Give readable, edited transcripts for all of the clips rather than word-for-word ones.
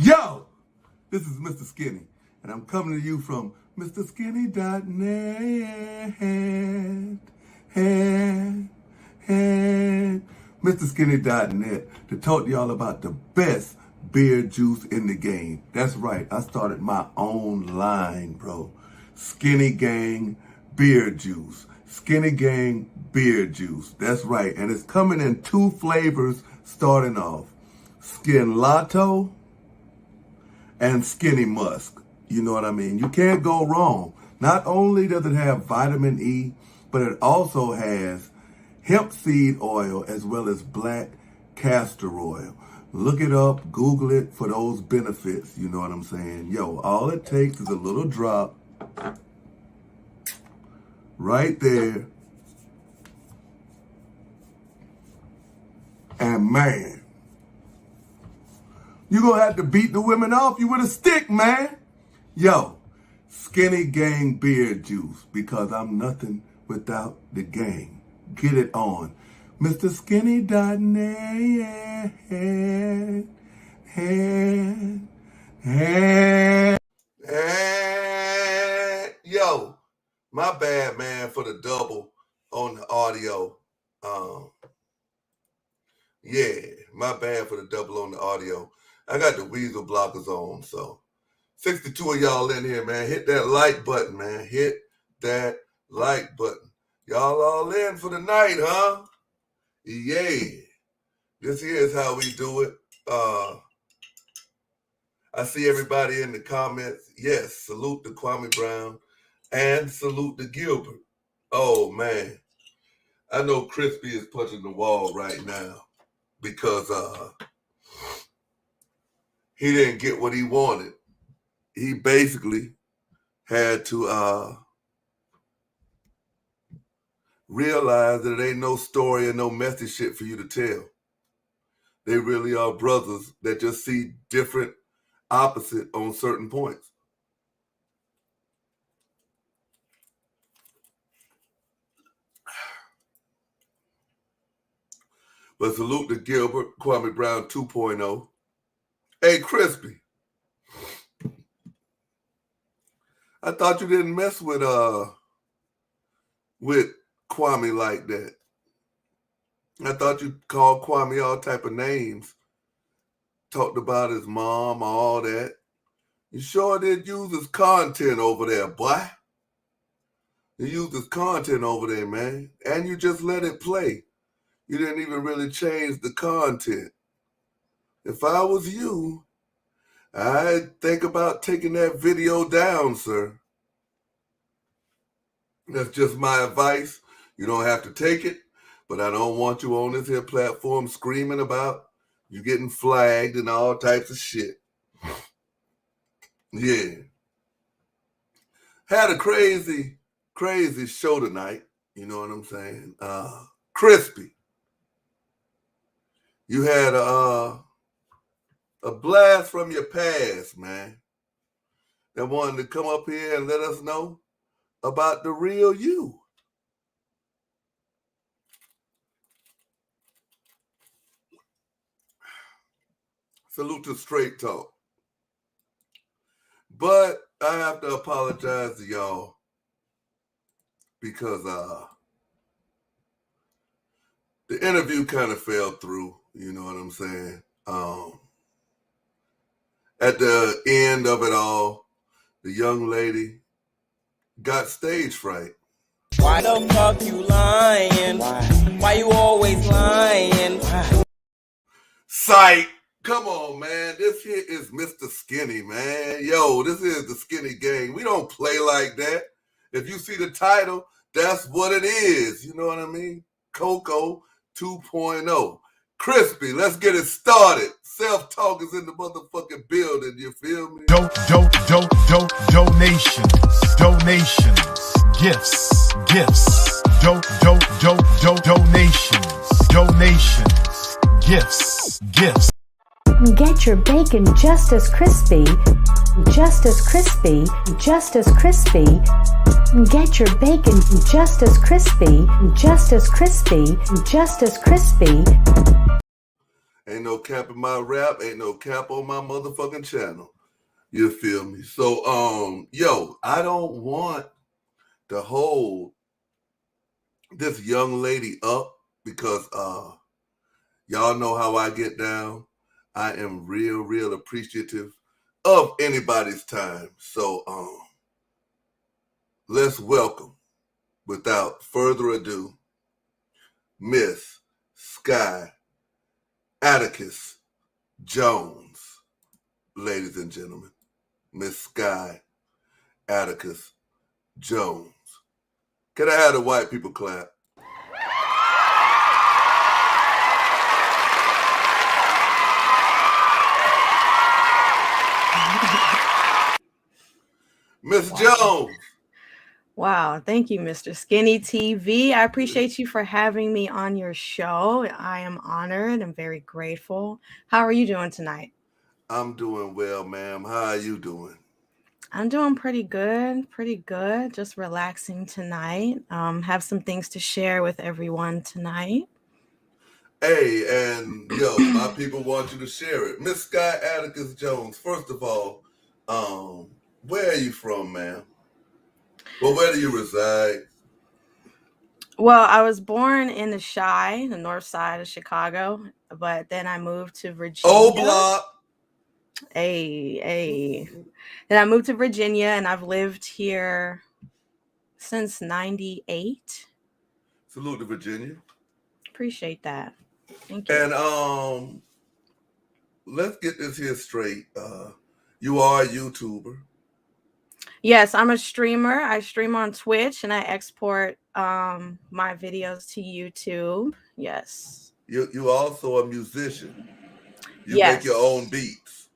Yo, this is Mr. Skinny, and I'm coming to you from MrSkinny.net. MrSkinny.net to talk to y'all about the best beer juice in the game. That's right, I started my own line, bro. Skinny Gang Beer Juice. Skinny Gang Beer Juice. That's right, and it's coming in 2 flavors starting off. SKINNYNATI and Skinny Musk. You know what I mean? You can't go wrong. Not only does it have vitamin E, but it also has hemp seed oil as well as black castor oil. Look it up, Google it for those benefits. You know what I'm saying? Yo, all it takes is a little drop right there. And man, you're going to have to beat the women off you with a stick, man. Yo, Skinny Gang Beer Juice, because I'm nothing without the gang. Get it on. MrSkinny.net. Yo, my bad, man, for the double on the audio. Yeah, my bad for the double on the audio. I got the weasel blockers on, so 62 of y'all in here, man. Hit that like button, man. Hit that like button. Y'all all in for the night, huh? Yeah. This here is how we do it. I see everybody in the comments. Yes, salute to Kwame Brown and salute to Gilbert. Oh, man. I know Crispy is punching the wall right now because he didn't get what he wanted. He basically had to realize that it ain't no story and no messy shit for you to tell. They really are brothers that just see different opposite on certain points. But salute to Gilbert, Kwame Brown 2.0. Hey, Crispy. I thought you didn't mess with Kwame like that. I thought you called Kwame all type of names. Talked about his mom, all that. You sure did use his content over there, boy. You used his content over there, man. And you just let it play. You didn't even really change the content. If I was you, I'd think about taking that video down, sir. That's just my advice. You don't have to take it, but I don't want you on this here platform screaming about you getting flagged and all types of shit. Yeah. Had a crazy show tonight. You know what I'm saying? Crispy. You had a blast from your past, man, that wanted to come up here and let us know about the real you. Salute to Straight Talk. But I have to apologize to y'all because the interview kind of fell through, you know what I'm saying? At the end of it all, the young lady got stage fright. Why the fuck you lying? Why you always lying? Sight. Come on, man. This here is Mr. Skinny, man. Yo, this is the Skinny Gang. We don't play like that. If you see the title, that's what it is. You know what I mean? CoCo 2.0. Crispy, let's get it started. Self-talk is in the motherfucking building. You feel me? Donations. Gifts. Donations. Gifts. Get your bacon just as crispy. Get your bacon just as crispy. Ain't no cap in my rap. Ain't no cap on my motherfucking channel. You feel me? So, yo, I don't want to hold this young lady up because y'all know how I get down. I am real appreciative of anybody's time. So let's welcome, without further ado, Miss Sky Atticus Jones. Ladies and gentlemen, Miss Sky Atticus Jones. Can I have the white people clap? Miss Jones. Wow, thank you, Mr. Skinny TV. I appreciate you for having me on your show. I am honored and very grateful. How are you doing tonight? I'm doing well, ma'am. How are you doing? I'm doing pretty good, Just relaxing tonight. Have some things to share with everyone tonight. Hey, and yo, my people want you to share it. Miss Sky Atticus Jones, first of all, where are you from, ma'am? Well, where do you reside? Well, I was born in the Chi, the north side of Chicago, but then I moved to Virginia. Oh, block. Hey. Then I moved to Virginia, and I've lived here since 98. Salute to Virginia. Appreciate that. Thank you. And let's get this here straight. You are a YouTuber. Yes, I'm a streamer. I stream on Twitch and I export my videos to YouTube. Yes. You also a musician. You Yes. make your own beats.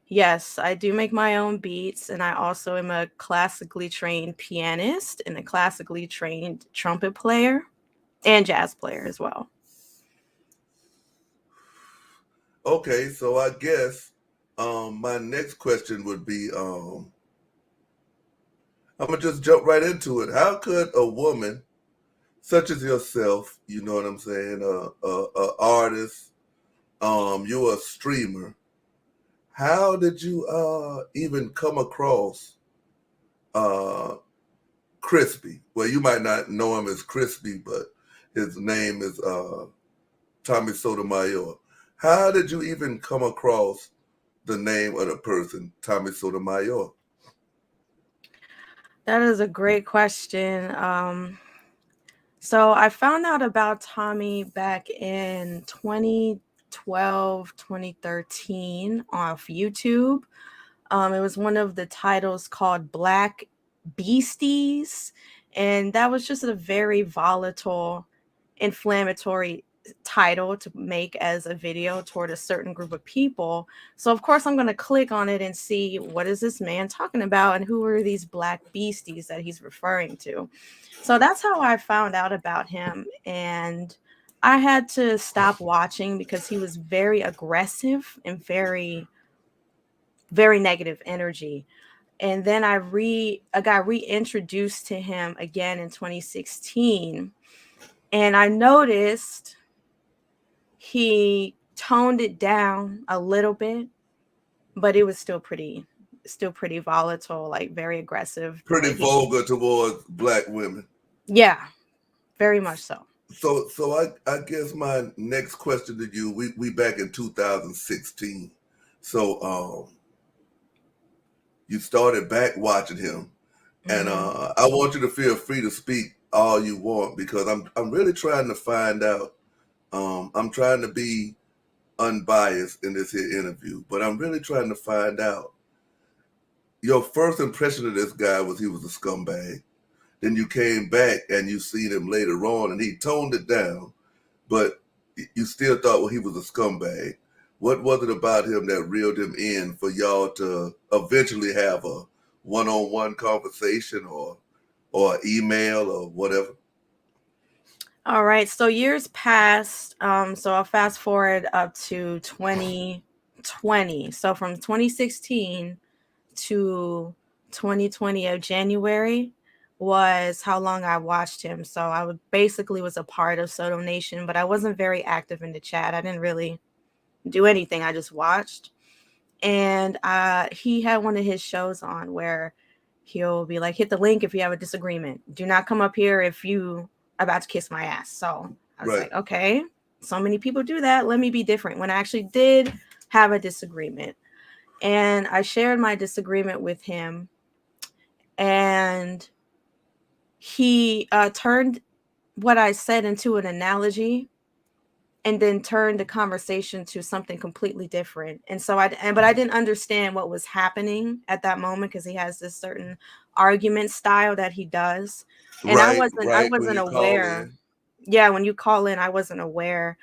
Yes, I do make my own beats, and I also am a classically trained pianist and a classically trained trumpet player and jazz player as well. Okay, so I guess my next question would be I'm gonna just jump right into it. How could a woman such as yourself, you know what I'm saying, a artist, you're a streamer, how did you even come across Crispy? Well, you might not know him as Crispy, but his name is Tommy Sotomayor. How did you even come across the name of the person, Tommy Sotomayor? That is a great question. So I found out about Tommy back in 2012, 2013 off YouTube. It was one of the titles called Black Beasties, and that was just a very volatile, inflammatory title to make as a video toward a certain group of people. So of course I'm going to click on it and see what is this man talking about and who are these black beasties that he's referring to. So that's how I found out about him, and I had to stop watching because he was very aggressive and very negative energy. And then I got reintroduced to him again in 2016, and I noticed he toned it down a little bit, but it was still pretty volatile, like very aggressive. Pretty vulgar towards black women. Yeah, very much so. So I guess my next question to you, we back in 2016. So you started back watching him, and I want you to feel free to speak all you want, because I'm really trying to find out. I'm trying to be unbiased in this here interview, but I'm really trying to find out. Your first impression of this guy was he was a scumbag. Then you came back and you seen him later on, and he toned it down, but you still thought, well, he was a scumbag. What was it about him that reeled him in for y'all to eventually have a one-on-one conversation or email or whatever? All right. So years passed. So I'll fast forward up to 2020. So from 2016 to 2020 of January was how long I watched him. So I basically was a part of Soto Nation, but I wasn't very active in the chat. I didn't really do anything. I just watched. And he had one of his shows on where he'll be like, hit the link if you have a disagreement. Do not come up here if you about to kiss my ass. So I was like, okay, so many people do that. Let me be different. When I actually did have a disagreement, and I shared my disagreement with him, and he turned what I said into an analogy, and then turned the conversation to something completely different. And so but I didn't understand what was happening at that moment, because he has this certain argument style that he does. And I wasn't aware. Yeah, when you call in, I wasn't aware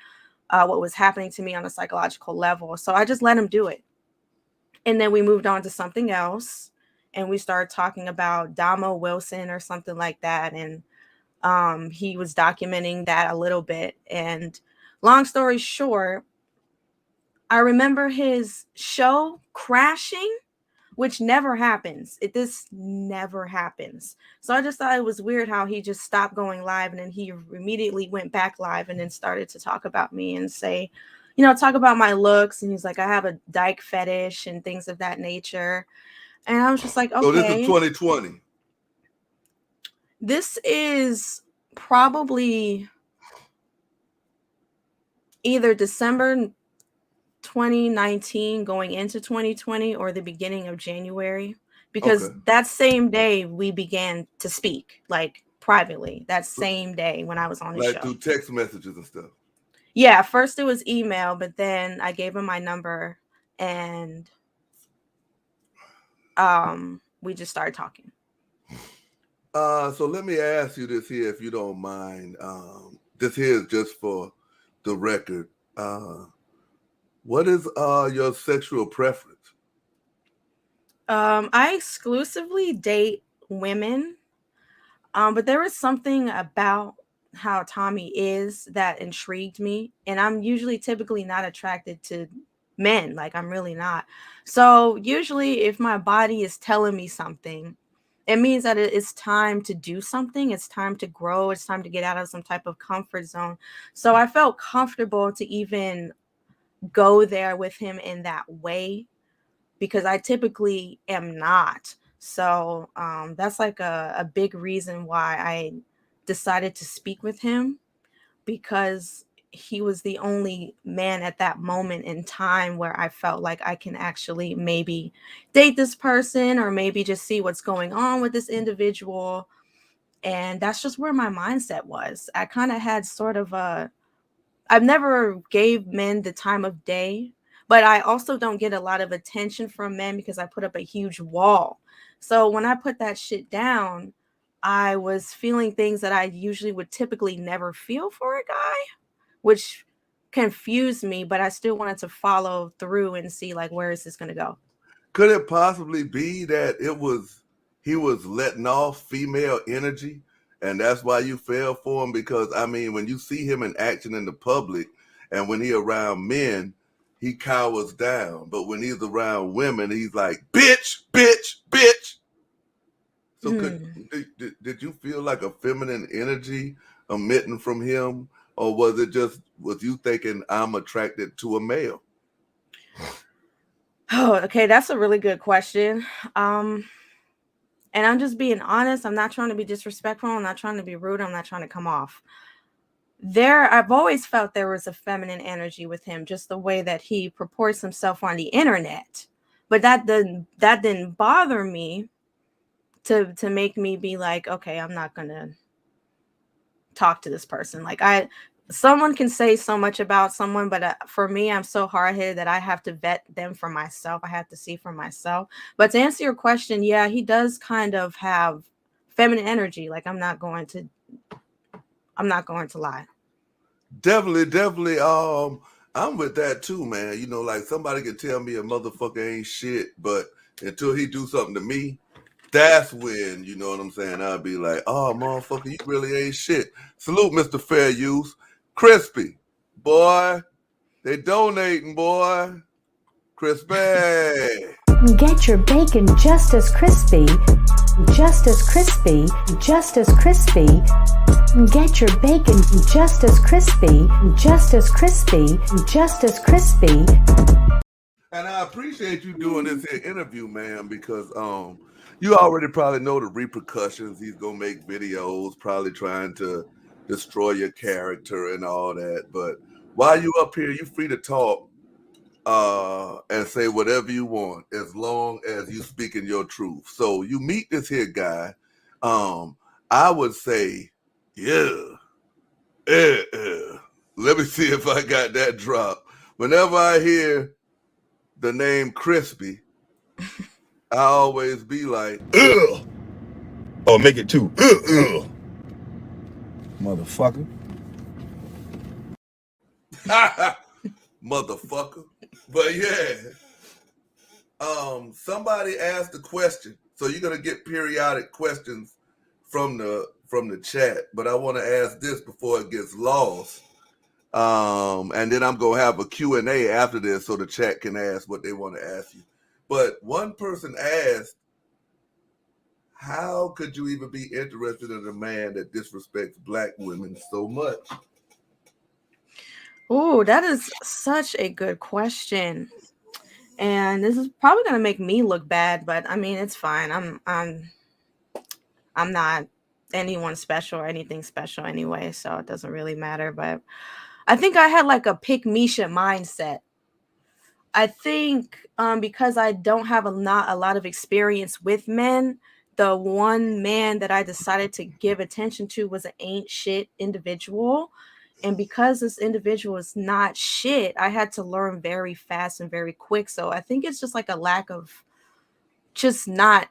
what was happening to me on a psychological level. So I just let him do it. And then we moved on to something else, and we started talking about Damo Wilson or something like that. And he was documenting that a little bit. And long story short, I remember his show crashing, which never happens. This never happens. So I just thought it was weird how he just stopped going live, and then he immediately went back live and then started to talk about me and say, talk about my looks. And he's like, I have a dyke fetish and things of that nature. And I was just like, okay. So this is 2020. This is probably either December 2019 going into 2020 or the beginning of January, because that same day we began to speak, like privately, that same day when I was on the show. Like through text messages and stuff. Yeah, first it was email, but then I gave him my number, and we just started talking. So let me ask you this here, if you don't mind. This here is just for the record. What is your sexual preference? I exclusively date women, but there was something about how Tommy is that intrigued me, and I'm typically not attracted to men. Like, I'm really not. So usually if my body is telling me something, it means that it's time to do something. It's time to grow. It's time to get out of some type of comfort zone. So I felt comfortable to even go there with him in that way, because I typically am not. So that's like a big reason why I decided to speak with him, because he was the only man at that moment in time where I felt like I can actually maybe date this person, or maybe just see what's going on with this individual. And that's just where my mindset was. I kind of had sort of I've never gave men the time of day, but I also don't get a lot of attention from men because I put up a huge wall. So when I put that shit down, I was feeling things that I usually would typically never feel for a guy, which confused me, but I still wanted to follow through and see, like, where is this going to go? Could it possibly be that he was letting off female energy, and that's why you fell for him? Because, I mean, when you see him in action in the public, and when he around men, he cowers down. But when he's around women, he's like, bitch, bitch, bitch. So did you feel like a feminine energy emitting from him? Or was you thinking, I'm attracted to a male? Oh, okay. That's a really good question. And I'm just being honest. I'm not trying to be disrespectful. I'm not trying to be rude. I'm not trying to come off. I've always felt there was a feminine energy with him, just the way that he purports himself on the internet. But that didn't bother me to make me be like, okay, I'm not gonna talk to this person. Like, someone can say so much about someone, but for me, I'm so hard-headed that I have to vet them for myself. I have to see for myself. But to answer your question, yeah, he does kind of have feminine energy. Like, I'm not going to lie. Definitely. I'm with that too, man. You know, like, somebody can tell me a motherfucker ain't shit, but until he do something to me, that's when, you know what I'm saying, I'll be like, oh, motherfucker, you really ain't shit. Salute, Mr. Fair Use. Crispy, boy, they donating, boy. Crispy. Get your bacon just as crispy just as crispy, just as crispy. Get your bacon just as crispy, just as crispy, just as crispy. And I appreciate you doing this here interview, man, because you already probably know the repercussions. He's gonna make videos, probably trying to destroy your character and all that. But while you up here, you're free to talk and say whatever you want, as long as you speaking your truth. So you meet this here guy. I would say, yeah. Let me see if I got that drop. Whenever I hear the name Crispy, I always be like, ugh. Oh, make it two. Motherfucker. Motherfucker. But yeah. Somebody asked a question. So you're gonna get periodic questions from the chat, but I want to ask this before it gets lost. And then I'm gonna have a Q&A after this so the chat can ask what they want to ask you. But one person asked, how could you even be interested in a man that disrespects black women so much? Oh, that is such a good question. And this is probably gonna make me look bad, but I mean it's fine. I'm not anyone special or anything special anyway, so it doesn't really matter. But I think I had like a pick Misha mindset. I think because I don't have not a lot of experience with men, the one man that I decided to give attention to was an ain't shit individual. And because this individual is not shit, I had to learn very fast and very quick. So I think it's just like a lack of just not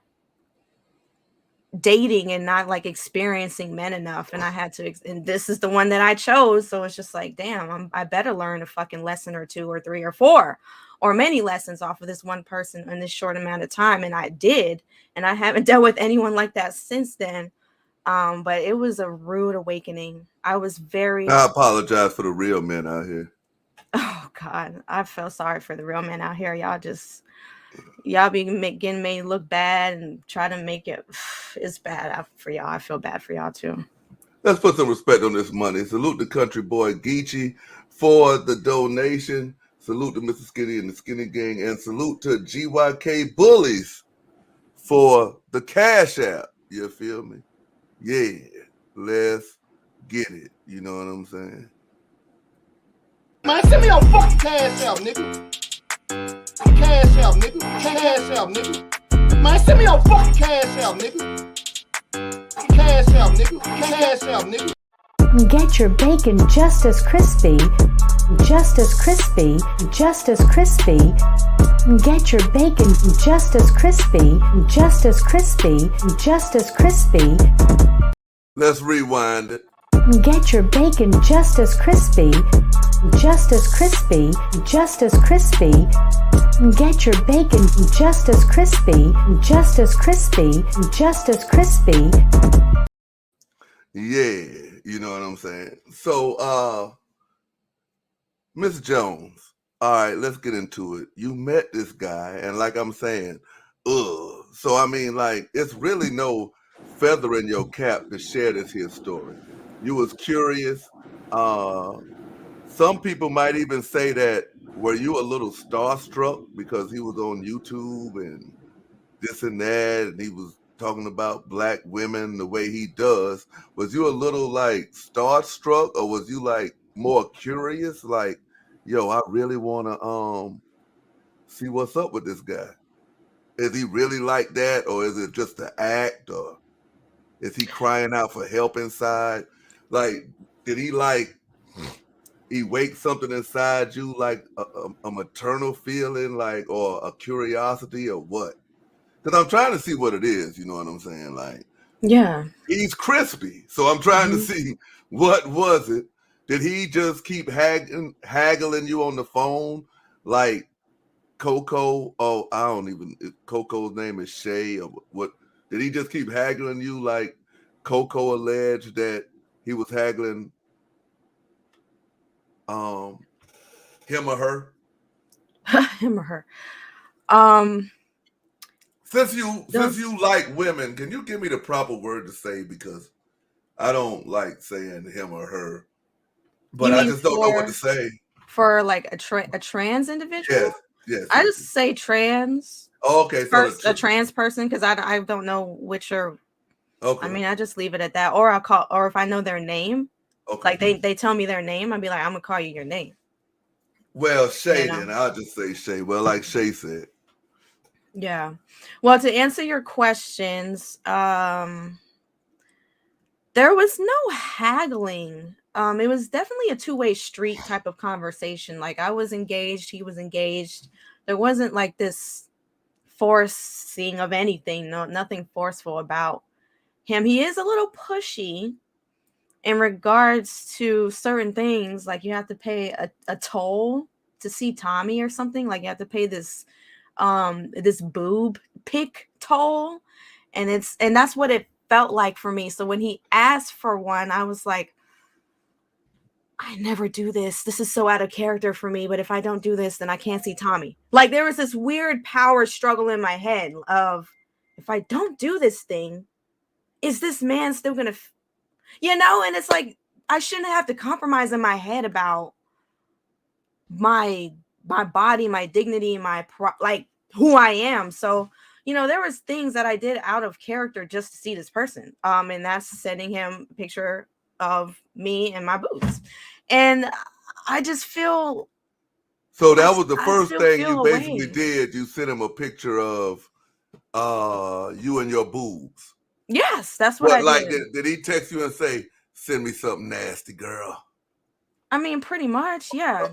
dating and not like experiencing men enough. And I had to, and this is the one that I chose. So it's just like, damn, I better learn a fucking lesson or two or three or four or many lessons off of this one person in this short amount of time. And I did. And I haven't dealt with anyone like that since then. But it was a rude awakening. I was very. I apologize for the real men out here. Oh God, I feel sorry for the real men out here. Y'all be getting me look bad and try to make it. It's bad for y'all. I feel bad for y'all too. Let's put some respect on this money. Salute the country boy Geechee for the donation. Salute to Mr. Skinny and the Skinny Gang, and salute to GYK Bullies for the Cash App. You feel me? Yeah, let's get it. You know what I'm saying? Man, send me your fucking cash out, nigga. Cash out, nigga. Cash out, nigga. Man, send me your fucking cash out, nigga. Cash out, nigga. Cash out, nigga. Get your bacon just as crispy, just as crispy, just as crispy. Get your bacon just as crispy, just as crispy, just as crispy. Let's rewind it. Get your bacon just as crispy, just as crispy, just as crispy. Get your bacon just as crispy, just as crispy, just as crispy. Yeah, you know what I'm saying? So, Miss Jones, all right, let's get into it. You met this guy, and like I'm saying, so I mean, like, it's really no feather in your cap to share this here story. You was curious. Some people might even say that, were you a little starstruck because he was on YouTube and this and that, and he was talking about black women the way he does? Was you a little like starstruck, or was you like more curious, like, yo, I really want to see what's up with this guy? Is he really like that, or is it just an act, or is he crying out for help inside? Like, did he like wake something inside you, like a maternal feeling, like, or a curiosity, or what? Because I'm trying to see what it is, you know what I'm saying? Like, Yeah. he's crispy, so I'm trying to see what was it. Did he just keep haggling you on the phone, like CoCo? Oh, I don't even. CoCo's name is Shay, or what? Did he just keep haggling you like CoCo alleged that he was haggling him or her? Him or her. Since you like women, can you give me the proper word to say? Because I don't like saying him or her, but You I mean just don't know what to say. for like a trans individual? Yes. I just say trans. Oh, okay, so A trans person, because I don't know which or. Okay. I mean, I just leave it at that, or I'll call, or if I know their name, okay. like they tell me their name, I'd be like, I'm gonna call you your name. Well, Shay, You know? then I'll just say Shay. Well, like Shay said. Yeah. Well, to answer your questions, there was no haggling. It was definitely a two-way street type of conversation. Like I was engaged, he was engaged. There wasn't like this forcing of anything. No, nothing forceful about him. He is a little pushy in regards to certain things. Like you have to pay a toll to see Tommy or something. Like you have to pay this this boob pick toll, and that's what it felt like for me. So when he asked for one, I was like, I never do this. This is so out of character for me, but if I don't do this, then I can't see Tommy. Like there was this weird power struggle in my head of, if I don't do this thing, is this man still gonna and it's like I shouldn't have to compromise in my head about my body, my dignity, like who I am. So, there was things that I did out of character just to see this person. And that's sending him a picture of me and my boobs. And I just feel So that was the first thing you away. basically did. You sent him a picture of you and your boobs. Yes, that's what I did. Did he text you and say, send me something nasty, girl? I mean, pretty much, yeah.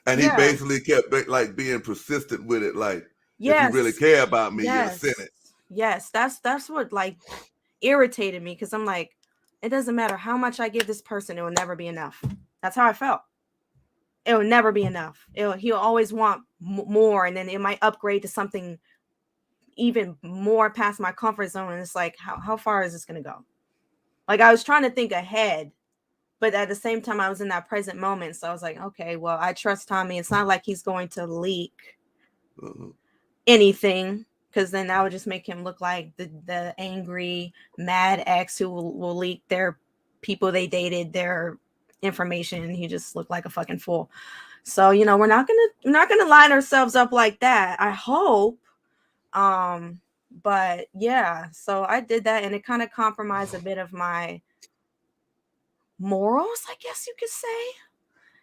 And he basically kept like being persistent with it. Like, yes, if you really care about me, you'll send it. Yes, that's what like irritated me, because I'm like, it doesn't matter how much I give this person, it will never be enough. That's how I felt. It will never be enough. He'll always want more, and then it might upgrade to something even more past my comfort zone. And it's like, how far is this going to go? Like I was trying to think ahead, but at the same time, I was in that present moment. So I was like, okay, well, I trust Tommy. It's not like he's going to leak anything, because then that would just make him look like the angry, mad ex who will leak their people they dated, their information, and he just looked like a fucking fool. So, we're not gonna line ourselves up like that, I hope. But yeah, so I did that, and it kind of compromised a bit of my morals, I guess you could say.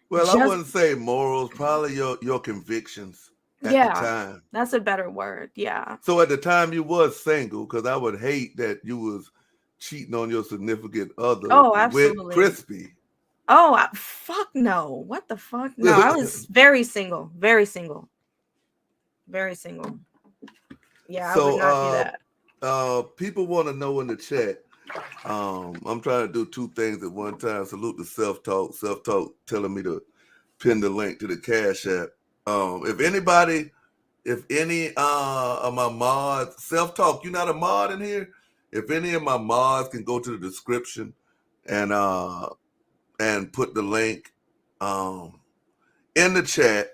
Well, I wouldn't say morals, probably your convictions at the time. That's a better word. Yeah. So at the time you was single, because I would hate that you was cheating on your significant other with Crispy. Oh, fuck no. What the fuck? No, I was very single. Very single. Very single. Yeah, so, I would not do that. People want to know in the chat. I'm trying to do two things at one time. Salute the self-talk. Self-talk telling me to pin the link to the Cash App. If any of my mods, self-talk, you're not a mod in here? If any of my mods can go to the description and put the link in the chat,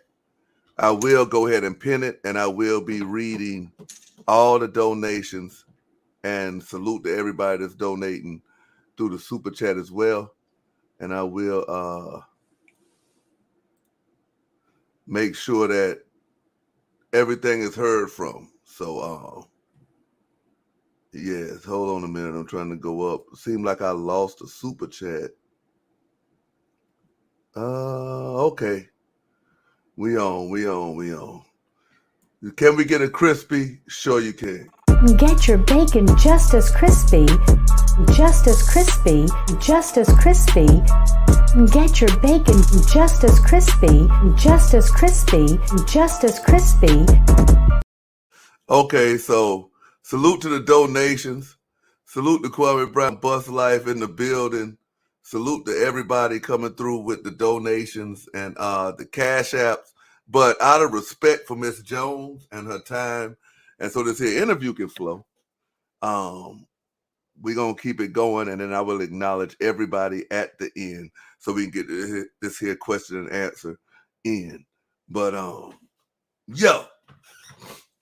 I will go ahead and pin it, and I will be reading all the donations, and salute to everybody that's donating through the super chat as well. And I will make sure that everything is heard from. So yes, hold on a minute. I'm trying to go up. It seemed like I lost a super chat. Okay. We on. Can we get a crispy? Sure you can. Get your bacon just as crispy, just as crispy, just as crispy. Get your bacon just as crispy, just as crispy, just as crispy. Okay, so salute to the donations. Salute to Kwame Brown Bus Life in the building. Salute to everybody coming through with the donations and the Cash Apps. But out of respect for Miss Jones and her time, and so this here interview can flow, we're going to keep it going, and then I will acknowledge everybody at the end so we can get this here question and answer in. But, yo,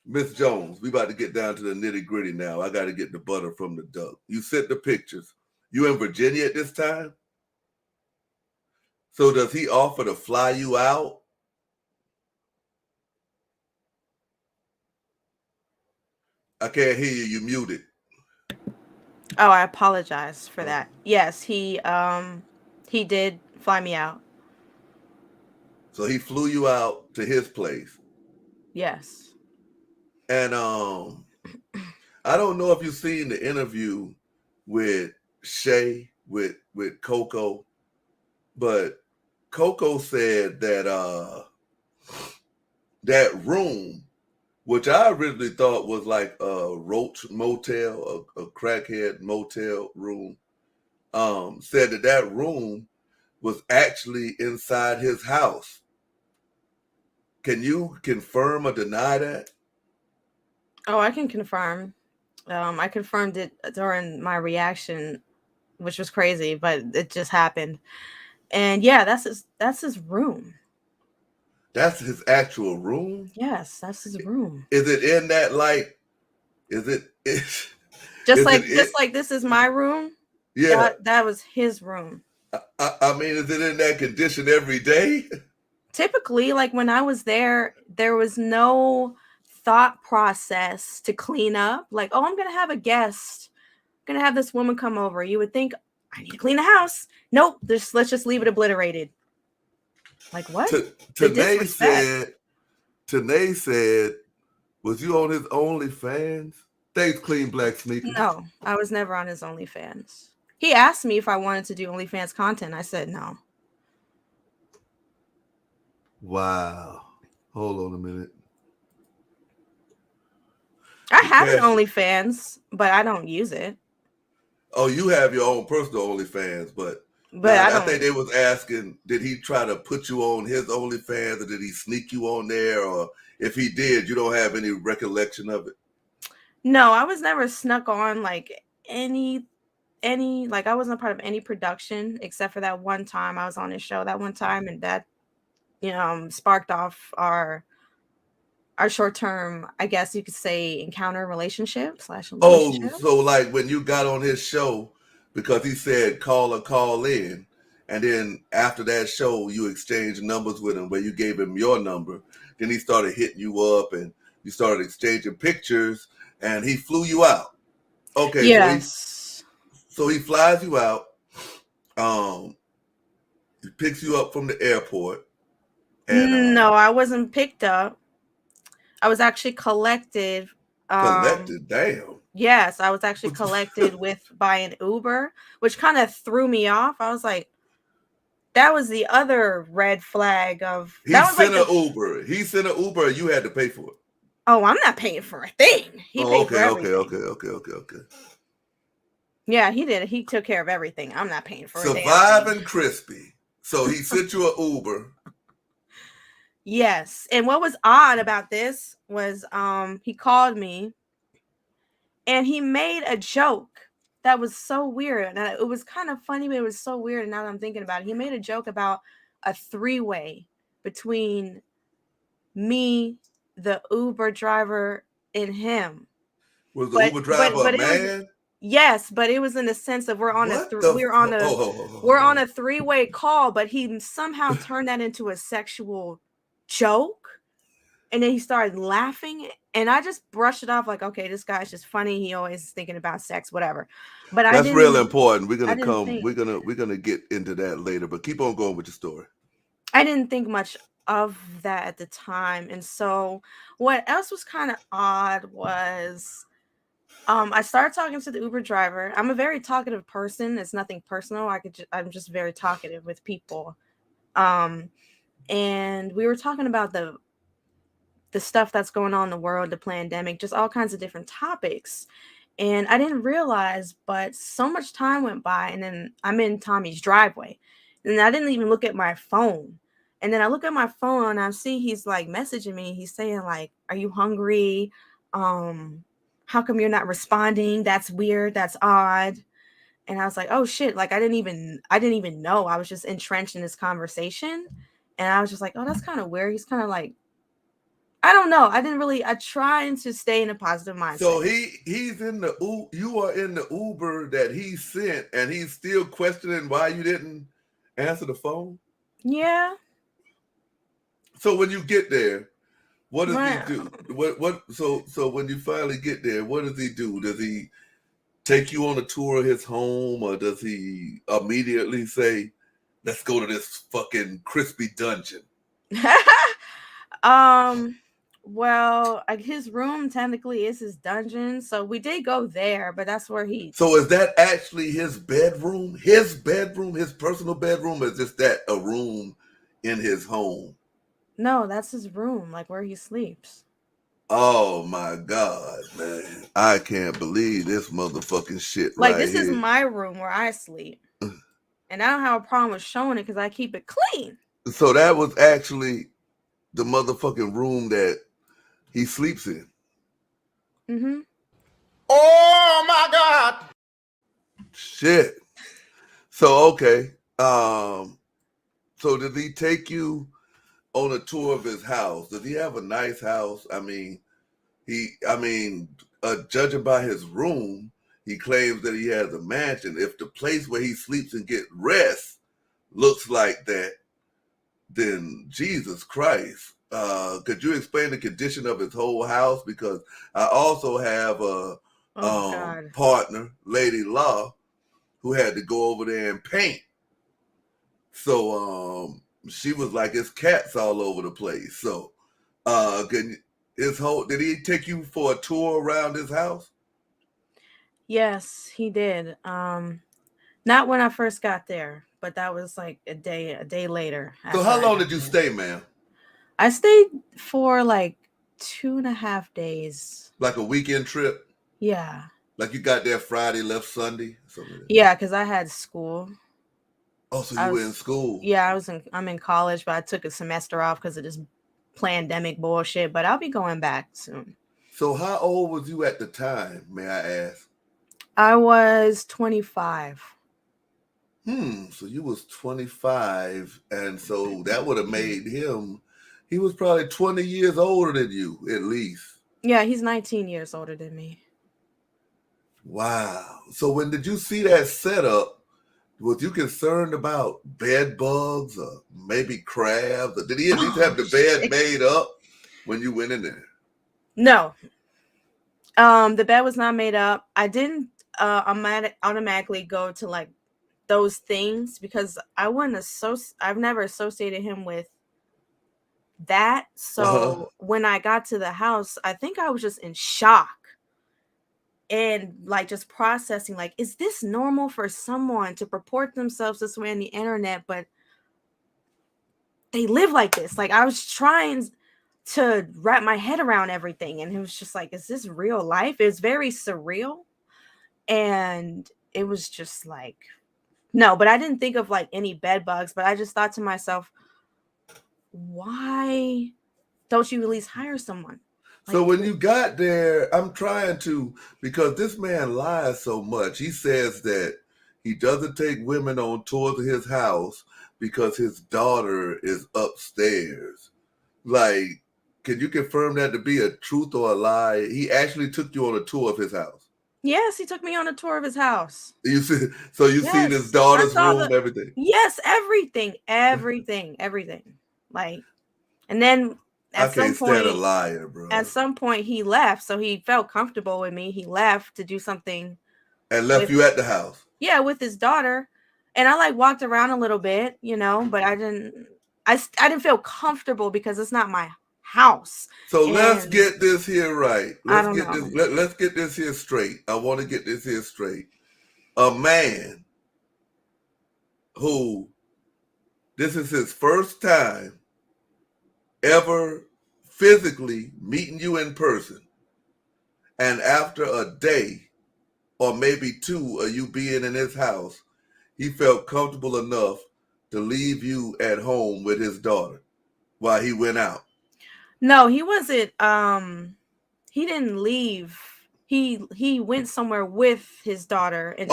Miss Jones, we about to get down to the nitty gritty now. I got to get the butter from the duck. You sent the pictures. You in Virginia at this time? So does he offer to fly you out? I can't hear you. You muted. Oh, I apologize for that. Yes, he did fly me out. So he flew you out to his place. Yes. And I don't know if you've seen the interview with Shay with CoCo, but CoCo said that that room, which I originally thought was like a roach motel, a crackhead motel room, said that room was actually inside his house. Can you confirm or deny that? Oh, I can confirm. I confirmed it during my reaction, which was crazy, but it just happened. And yeah, that's his room. That's his actual room? Yes, that's his room. Is it in that, like, is it just like this is my room? Yeah. That was his room. I mean, is it in that condition every day? Typically, like when I was there was no thought process to clean up. Like, oh, I'm gonna have a guest. I'm gonna have this woman come over. You would think, I need to clean the house. Nope, let's just leave it obliterated. Like what? Tanae said, was you on his OnlyFans? Thanks, Clean Black Sneakers. No, I was never on his OnlyFans. He asked me if I wanted to do OnlyFans content. I said no. Wow. Hold on a minute. I have an OnlyFans, but I don't use it. Oh, you have your own personal OnlyFans, but I think they was asking, did he try to put you on his OnlyFans, or did he sneak you on there? Or if he did, you don't have any recollection of it? No, I was never snuck on like any like I wasn't a part of any production except for that one time I was on his show that one time, and that sparked off our short-term, I guess you could say, encounter relationship. Oh, so like when you got on his show, because he said call in, and then after that show you exchanged numbers with him, where you gave him your number, then he started hitting you up and you started exchanging pictures, and he flew you out. Okay. Yes. So he flies you out. He picks you up from the airport. And no, I wasn't picked up. I was actually collected. Collected? Damn. Yes, I was actually collected by an Uber, which kind of threw me off. I was like, that was the other red flag of. He sent an Uber. He sent an Uber. You had to pay for it. Oh, I'm not paying for a thing. He paid for everything. Okay. Yeah, he did. He took care of everything. I'm not paying for it. Surviving crispy. So he sent you an Uber. Yes. And what was odd about this was he called me and he made a joke that was so weird. And it was kind of funny, but it was so weird. And now that I'm thinking about it, he made a joke about a three-way between me, the Uber driver, and him. Was the Uber driver a man? Yes, but it was in the sense of we're on a three-way call, but he somehow turned that into a sexual joke, and then he started laughing, and I just brushed it off like, okay, this guy's just funny. He always thinking about sex, whatever. But that's real important. We're gonna get into that later, but keep on going with your story. I didn't think much of that at the time, and so what else was kind of odd was I started talking to the Uber driver. I'm a very talkative person. It's nothing personal. I'm just very talkative with people. And we were talking about the stuff that's going on in the world, the pandemic, just all kinds of different topics. And I didn't realize, but so much time went by, and then I'm in Tommy's driveway, and I didn't even look at my phone. And then I look at my phone and I see he's like messaging me. He's saying like, "Are you hungry? How come you're not responding? That's weird. That's odd." And I was like, "Oh shit!" Like I didn't even know. I was just entrenched in this conversation, and I was just like, "Oh, that's kind of weird." He's kind of like I don't know. I trying to stay in a positive mindset. So he's in the you are in the Uber that he sent, and he's still questioning why you didn't answer the phone. Yeah. So when you get there, what does he do? So when you finally get there, what does he do? Does he take you on a tour of his home, or does he immediately say, "Let's go to this fucking crispy dungeon"? Well, like his room technically is his dungeon, so we did go there, but that's where he. So is that actually his bedroom? His bedroom, his personal bedroom, or is just that a room in his home? No, that's his room, like where he sleeps. Oh my God, man. I can't believe this motherfucking shit Like, right this here. is my room where I sleep. And I don't have a problem with showing it because I keep it clean. So that was actually the motherfucking room that he sleeps in. Mm-hmm. Oh my God. Shit. So, okay. So did he take you on a tour of his house? Does he have a nice house? I mean, judging by his room, he claims that he has a mansion. If the place where he sleeps and get rest looks like that, then Jesus Christ. Could you explain the condition of his whole house? Because I also have a partner, Lady Law, who had to go over there and paint. So she was like, it's cats all over the place. So did he take you for a tour around his house? Yes, he did. Not when I first got there, but that was like a day later. So how long did you stay, ma'am? I stayed for like 2.5 days. Like a weekend trip? Yeah. Like you got there Friday, left Sunday? Yeah, because I had school. Oh, so you were in school? Yeah, I'm in college, but I took a semester off because of this pandemic bullshit, but I'll be going back soon. So how old was you at the time, may I ask? I was 25. So you was 25, and so that would have made him, he was probably 20 years older than you, at least. Yeah, he's 19 years older than me. Wow. So when did you see that setup, was you concerned about bed bugs or maybe crabs? Or did he at least have the bed made up when you went in there? No. The bed was not made up. I didn't automatically go to like those things because I've never associated him with that. So when I got to the house, I think I was just in shock and like just processing, like, is this normal for someone to purport themselves this way on the internet, but they live like this? Like, I was trying to wrap my head around everything, and it was just like, is this real life? It was very surreal, and it was just like, no. But I didn't think of like any bed bugs, but I just thought to myself, why don't you at least hire someone? So when you got there, I'm trying to, because this man lies so much. He says that he doesn't take women on tours of his house because his daughter is upstairs. Like, can you confirm that to be a truth or a lie? He actually took you on a tour of his house. Yes, he took me on a tour of his house. You see, so you seen his daughter's room, everything. Yes, everything. Like, and then at some point, stand a liar, bro. At some point, he left, so he felt comfortable with me. He left to do something, and left you at the house. Yeah, with his daughter, and I like walked around a little bit, you know, but I didn't feel comfortable because it's not my house. So let's get this here right. Let's get this here straight. I want to get this here straight. A man who this is his first time ever physically meeting you in person, and after a day or maybe two of you being in his house, he felt comfortable enough to leave you at home with his daughter while he went out. No, he wasn't. He didn't leave. He went somewhere with his daughter. And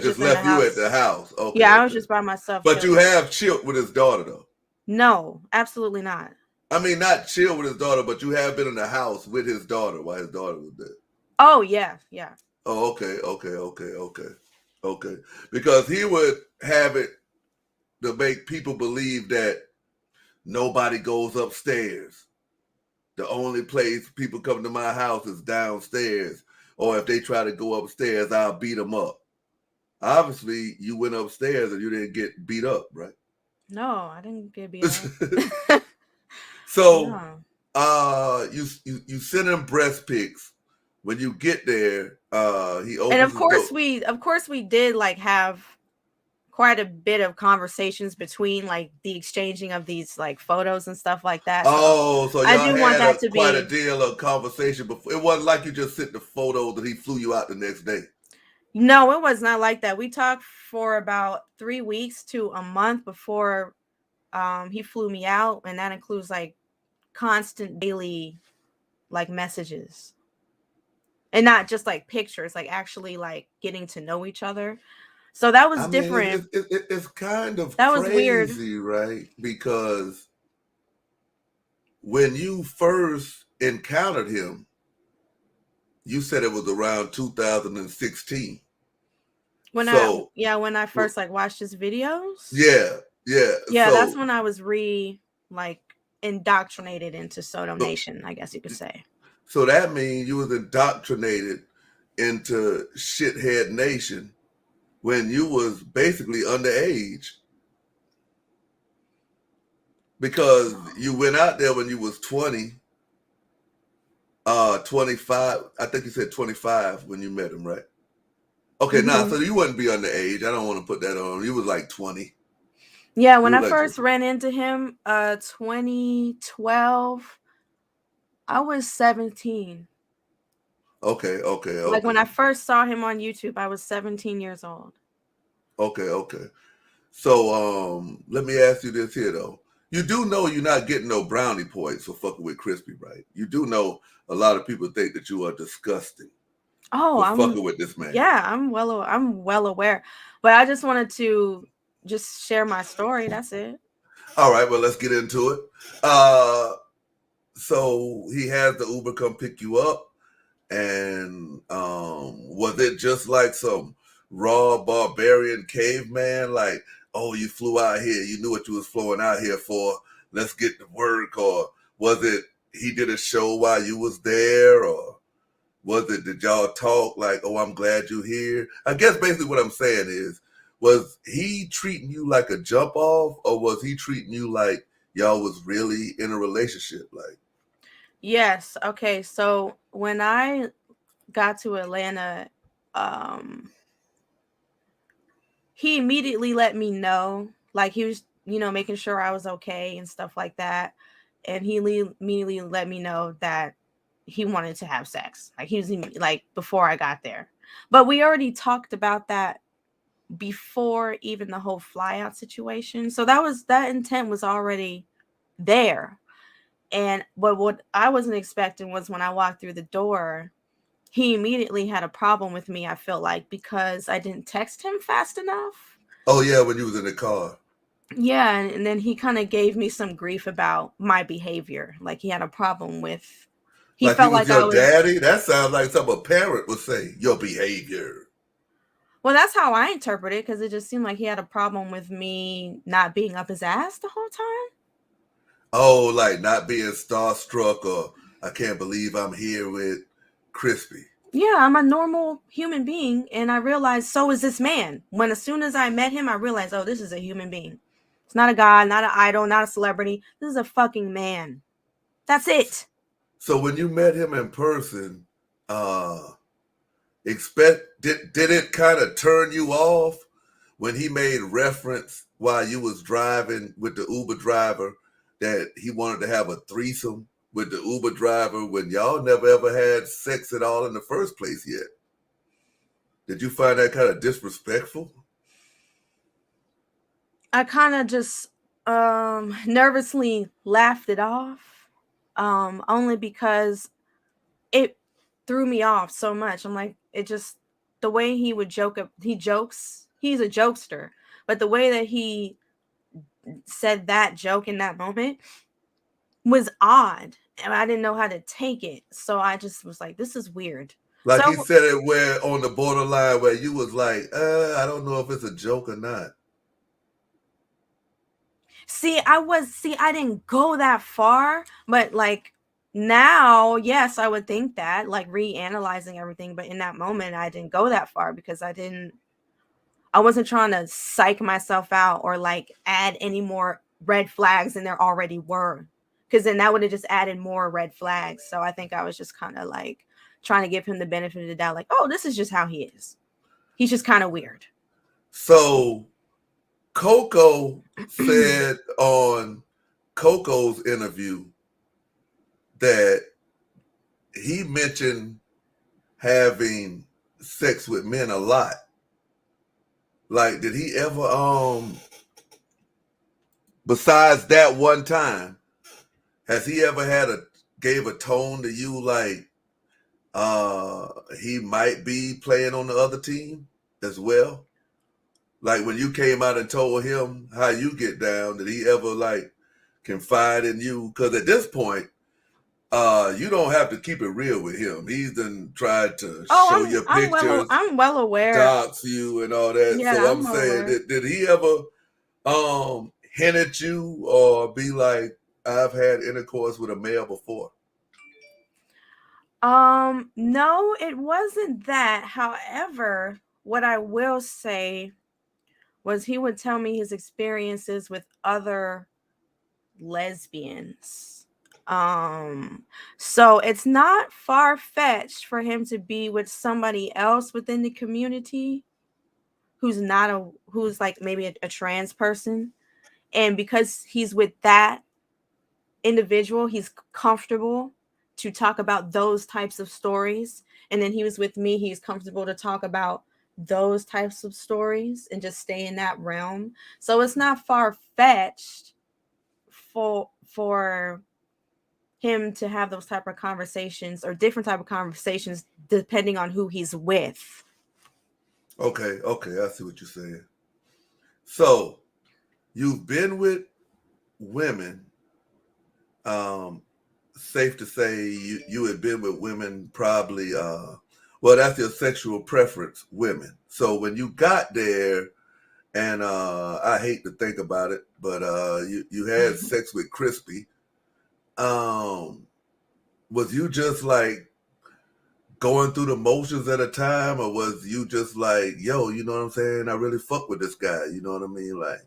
just left you at the house. Okay. Yeah, I was just by myself. But you have chilled with his daughter, though. No, absolutely not. I mean, not chill with his daughter, but you have been in the house with his daughter while his daughter was there. Oh yeah. Oh, okay. Because he would have it to make people believe that nobody goes upstairs. The only place people come to my house is downstairs. Or if they try to go upstairs, I'll beat them up. Obviously, you went upstairs and you didn't get beat up, right? No, I didn't get beat up. So, No. you send him breast pics. When you get there, he opens. And of course we did like have quite a bit of conversations between like the exchanging of these like photos and stuff like that. So y'all I do want that to quite be a deal of conversation before. It wasn't like you just sent the photos and he flew you out the next day. No, it was not like that. We talked for about 3 weeks to a month before he flew me out, and that includes like constant daily like messages. And not just like pictures, like actually like getting to know each other. So that was different. It's kind of that crazy, was weird. right? Because when you first encountered him, you said it was around 2016. When I first like watched his videos. Yeah. Yeah, that's when I was indoctrinated into Soto Nation, I guess you could say. So that means you was indoctrinated into Shithead Nation when you was basically underage. Because you went out there when you was 20, 25. I think you said 25 when you met him, right? Okay, so you wouldn't be underage. I don't want to put that on. You was like 20. Yeah, when I first ran into him, 2012, I was 17. Okay. Like when I first saw him on YouTube, I was 17 years old. Okay. So let me ask you this here though. You do know you're not getting no brownie points for fucking with Crispy, right? You do know a lot of people think that you are disgusting. I'm fucking with this man. Yeah, I'm well aware. But I just wanted to just share my story. That's it. All right, well, let's get into it. So he has the Uber come pick you up, and was it just like some raw barbarian caveman? Like, oh, you flew out here, you knew what you was flowing out here for. Let's get to work. Or was it he did a show while you was there? Or did y'all talk like, oh, I'm glad you're here? I guess basically what I'm saying is, was he treating you like a jump off, or was he treating you like y'all was really in a relationship? Like, yes. Okay. So when I got to Atlanta, he immediately let me know, like he was, making sure I was okay and stuff like that. And he immediately let me know that he wanted to have sex. Like he was like before I got there. But we already talked about that before even the whole flyout situation. So that intent was already there. But what I wasn't expecting was when I walked through the door, he immediately had a problem with me, I feel like, because I didn't text him fast enough. Oh yeah, when you was in the car. Yeah, and then he kind of gave me some grief about my behavior. Like he had a problem with He felt like your daddy? That sounds like something a parent would say, your behavior. Well, that's how I interpret it, because it just seemed like he had a problem with me not being up his ass the whole time. Oh, like not being starstruck, or I can't believe I'm here with Crispy. Yeah, I'm a normal human being, and I realized so is this man. As soon as I met him, I realized, oh, this is a human being. It's not a god, not an idol, not a celebrity. This is a fucking man. That's it. So when you met him in person, did it kind of turn you off when he made reference while you was driving with the Uber driver that he wanted to have a threesome with the Uber driver when y'all never ever had sex at all in the first place yet? Did you find that kind of disrespectful? I kind of just nervously laughed it off, only because it threw me off so much. I'm like, it just, the way he would jokes, he's a jokester, but the way that he said that joke in that moment, was odd, and I didn't know how to take it. So I just was like, this is weird. Like So he said it where on the borderline where you was like, I don't know if it's a joke or not. I didn't go that far, but like now, yes, I would think that, like reanalyzing everything, but in that moment I didn't go that far because I wasn't trying to psych myself out or like add any more red flags than there already were. Because then that would have just added more red flags. So I think I was just kind of like trying to give him the benefit of the doubt, like, oh, this is just how he is. He's just kind of weird. So CoCo said on CoCo's interview that he mentioned having sex with men a lot. Like, did he ever, besides that one time, has he ever gave a tone to you like, he might be playing on the other team as well? Like when you came out and told him how you get down, did he ever like confide in you? Because at this point, you don't have to keep it real with him. He's done tried to show your pictures, I'm well aware. dox you and all that. Yeah, so I'm I'm well saying, aware. did he ever hint at you or be like, I've had intercourse with a male before? No, it wasn't that. However, what I will say was he would tell me his experiences with other lesbians. So it's not far-fetched for him to be with somebody else within the community who's like maybe a trans person. And because he's with that individual, he's comfortable to talk about those types of stories. And then he was with me, he's comfortable to talk about those types of stories and just stay in that realm. So it's not far-fetched for him to have those type of conversations or different type of conversations depending on who he's with. Okay, I see what you're saying. So you've been with women. Safe to say you had been with women probably, well, that's your sexual preference, women. So when you got there, and I hate to think about it, but you had sex with Crispy, was you just like going through the motions at a time, or was you just like, yo, you know what I'm saying? I really fuck with this guy. You know what I mean? Like,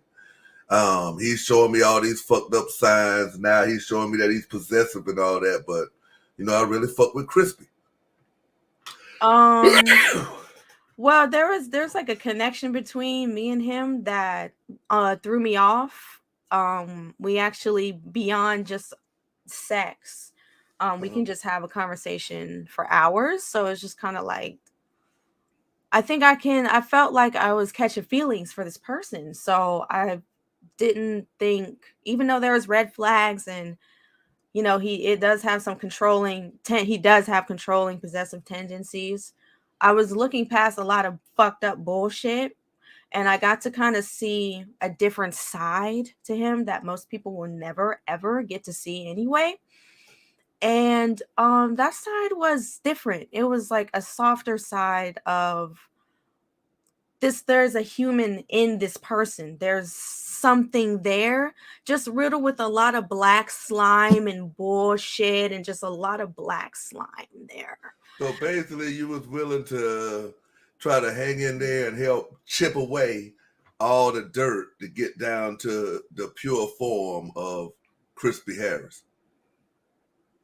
he's showing me all these fucked up signs. Now he's showing me that he's possessive and all that, but you know, I really fuck with Crispy. Well, there's like a connection between me and him that threw me off. We actually, beyond just sex, we can just have a conversation for hours. So it's just kind of like, I felt like I was catching feelings for this person. So I didn't think, even though there was red flags and, you know, he does have controlling possessive tendencies. I was looking past a lot of fucked up bullshit, and I got to kind of see a different side to him that most people will never ever get to see anyway. And that side was different. It was like a softer side of this. There's a human in this person. There's something there, just riddled with a lot of black slime and bullshit, and just a lot of black slime there. So basically, you was willing to try to hang in there and help chip away all the dirt to get down to the pure form of Crispy Harris.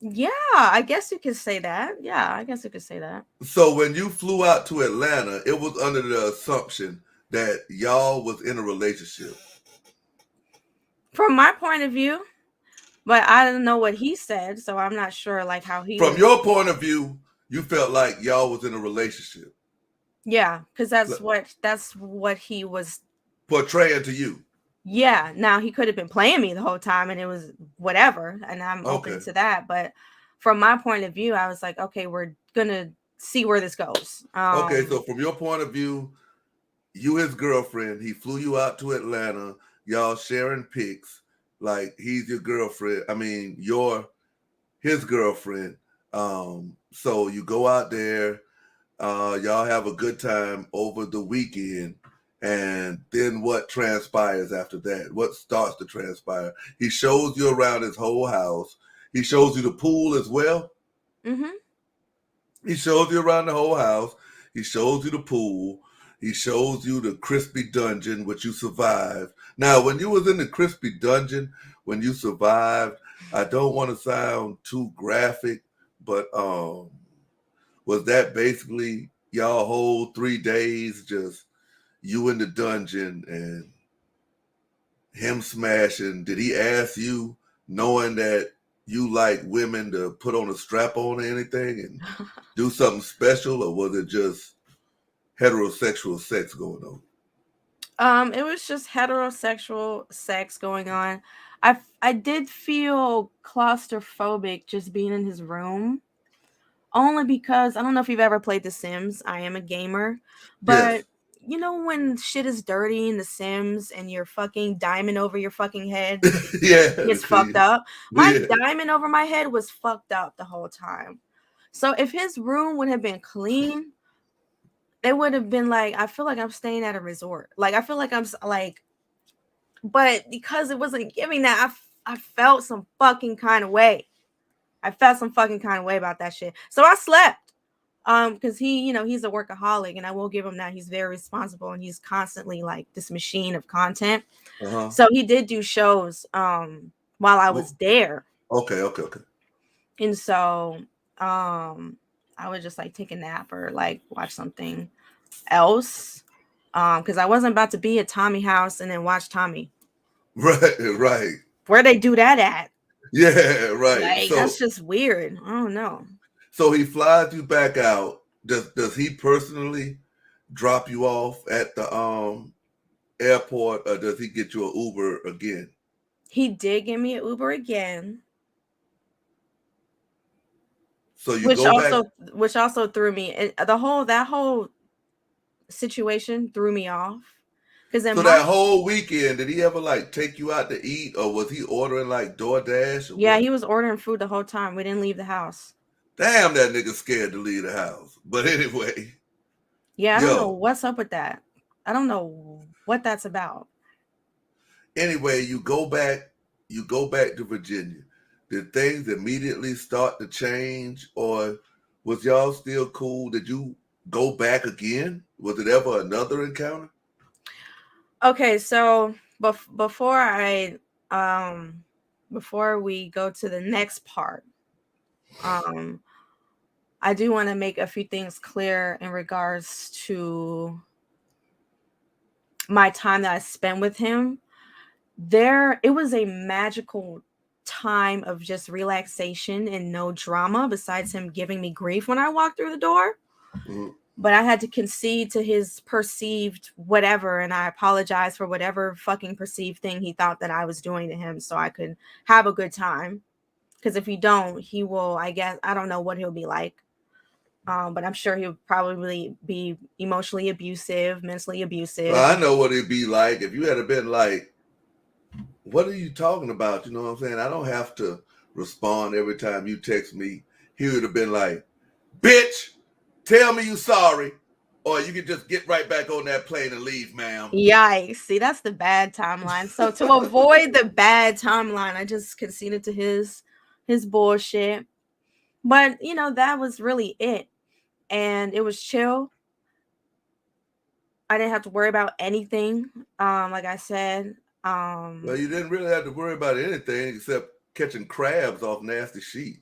Yeah, I guess you could say that. Yeah, I guess you could say that. So when you flew out to Atlanta, it was under the assumption that y'all was in a relationship. From my point of view, but I don't know what he said, so I'm not sure like how he. From your point of view, you felt like y'all was in a relationship. Yeah, because that's what he was portraying to you. Yeah, now he could have been playing me the whole time and it was whatever, and I'm open to that. But from my point of view, I was like, okay, we're gonna see where this goes. Okay, so from your point of view, you his girlfriend, he flew you out to Atlanta, y'all sharing pics. like he's your girlfriend. I mean, his girlfriend. So you go out there, y'all have a good time over the weekend, and then what transpires after that? What starts to transpire? He shows you around his whole house. He shows you the pool as well. Mm-hmm. He shows you around the whole house. He shows you the pool. He shows you the crispy dungeon, which you survived. Now, when you was in the crispy dungeon, when you survived, I don't want to sound too graphic, but was that basically y'all whole 3 days just you in the dungeon and him smashing? Did he ask you, knowing that you like women, to put on a strap on or anything and do something special, or was it just heterosexual sex going on? It was just heterosexual sex going on. I did feel claustrophobic just being in his room. Only because I don't know if you've ever played The Sims. I am a gamer. Yes. But you know when shit is dirty in The Sims and you're fucking diamond over your fucking head Yeah. gets fucked up? My Yeah. diamond over my head was fucked up the whole time. So if his room would have been clean, it would have been like, I feel like I'm staying at a resort. Like, I feel like but because it wasn't giving that, I felt some fucking kind of way. I felt some fucking kind of way about that shit. So I slept. Because he's a workaholic, and I will give him that. He's very responsible, and he's constantly like this machine of content. Uh-huh. So he did do shows while I was there. Okay. And so I would just like take a nap or like watch something else. Because I wasn't about to be at Tommy house and then watch Tommy. Right. Where they do that at? Yeah, right. Like, So that's just weird. I don't know. So he flies you back out. Does he personally drop you off at the airport, or does he get you an Uber again? He did give me an Uber again. So you which also threw me. That whole situation threw me off. So that whole weekend, did he ever like take you out to eat, or was he ordering like DoorDash? Yeah, he was ordering food the whole time. We didn't leave the house. Damn, that nigga scared to leave the house. But anyway. Yeah, I don't know what's up with that. I don't know what that's about. Anyway, you go back to Virginia. Did things immediately start to change, or was y'all still cool? Did you go back again? Was it ever another encounter? Okay, so before we go to the next part, I do want to make a few things clear in regards to my time that I spent with him. It was a magical time of just relaxation and no drama, besides him giving me grief when I walked through the door. Mm-hmm. But I had to concede to his perceived whatever, and I apologize for whatever fucking perceived thing he thought that I was doing to him, so I could have a good time. Because if you don't, he will, I guess, I don't know what he'll be like. But I'm sure he'll probably be emotionally abusive, mentally abusive. Well, I know what it'd be like if you had been like, what are you talking about? You know what I'm saying? I don't have to respond every time you text me. He would have been like, bitch, tell me you sorry, or you can just get right back on that plane and leave, ma'am. Yikes. See, that's the bad timeline. So to avoid the bad timeline, I just conceded to his bullshit. But, that was really it. And it was chill. I didn't have to worry about anything. Like I said. Well, you didn't really have to worry about anything except catching crabs off nasty sheets.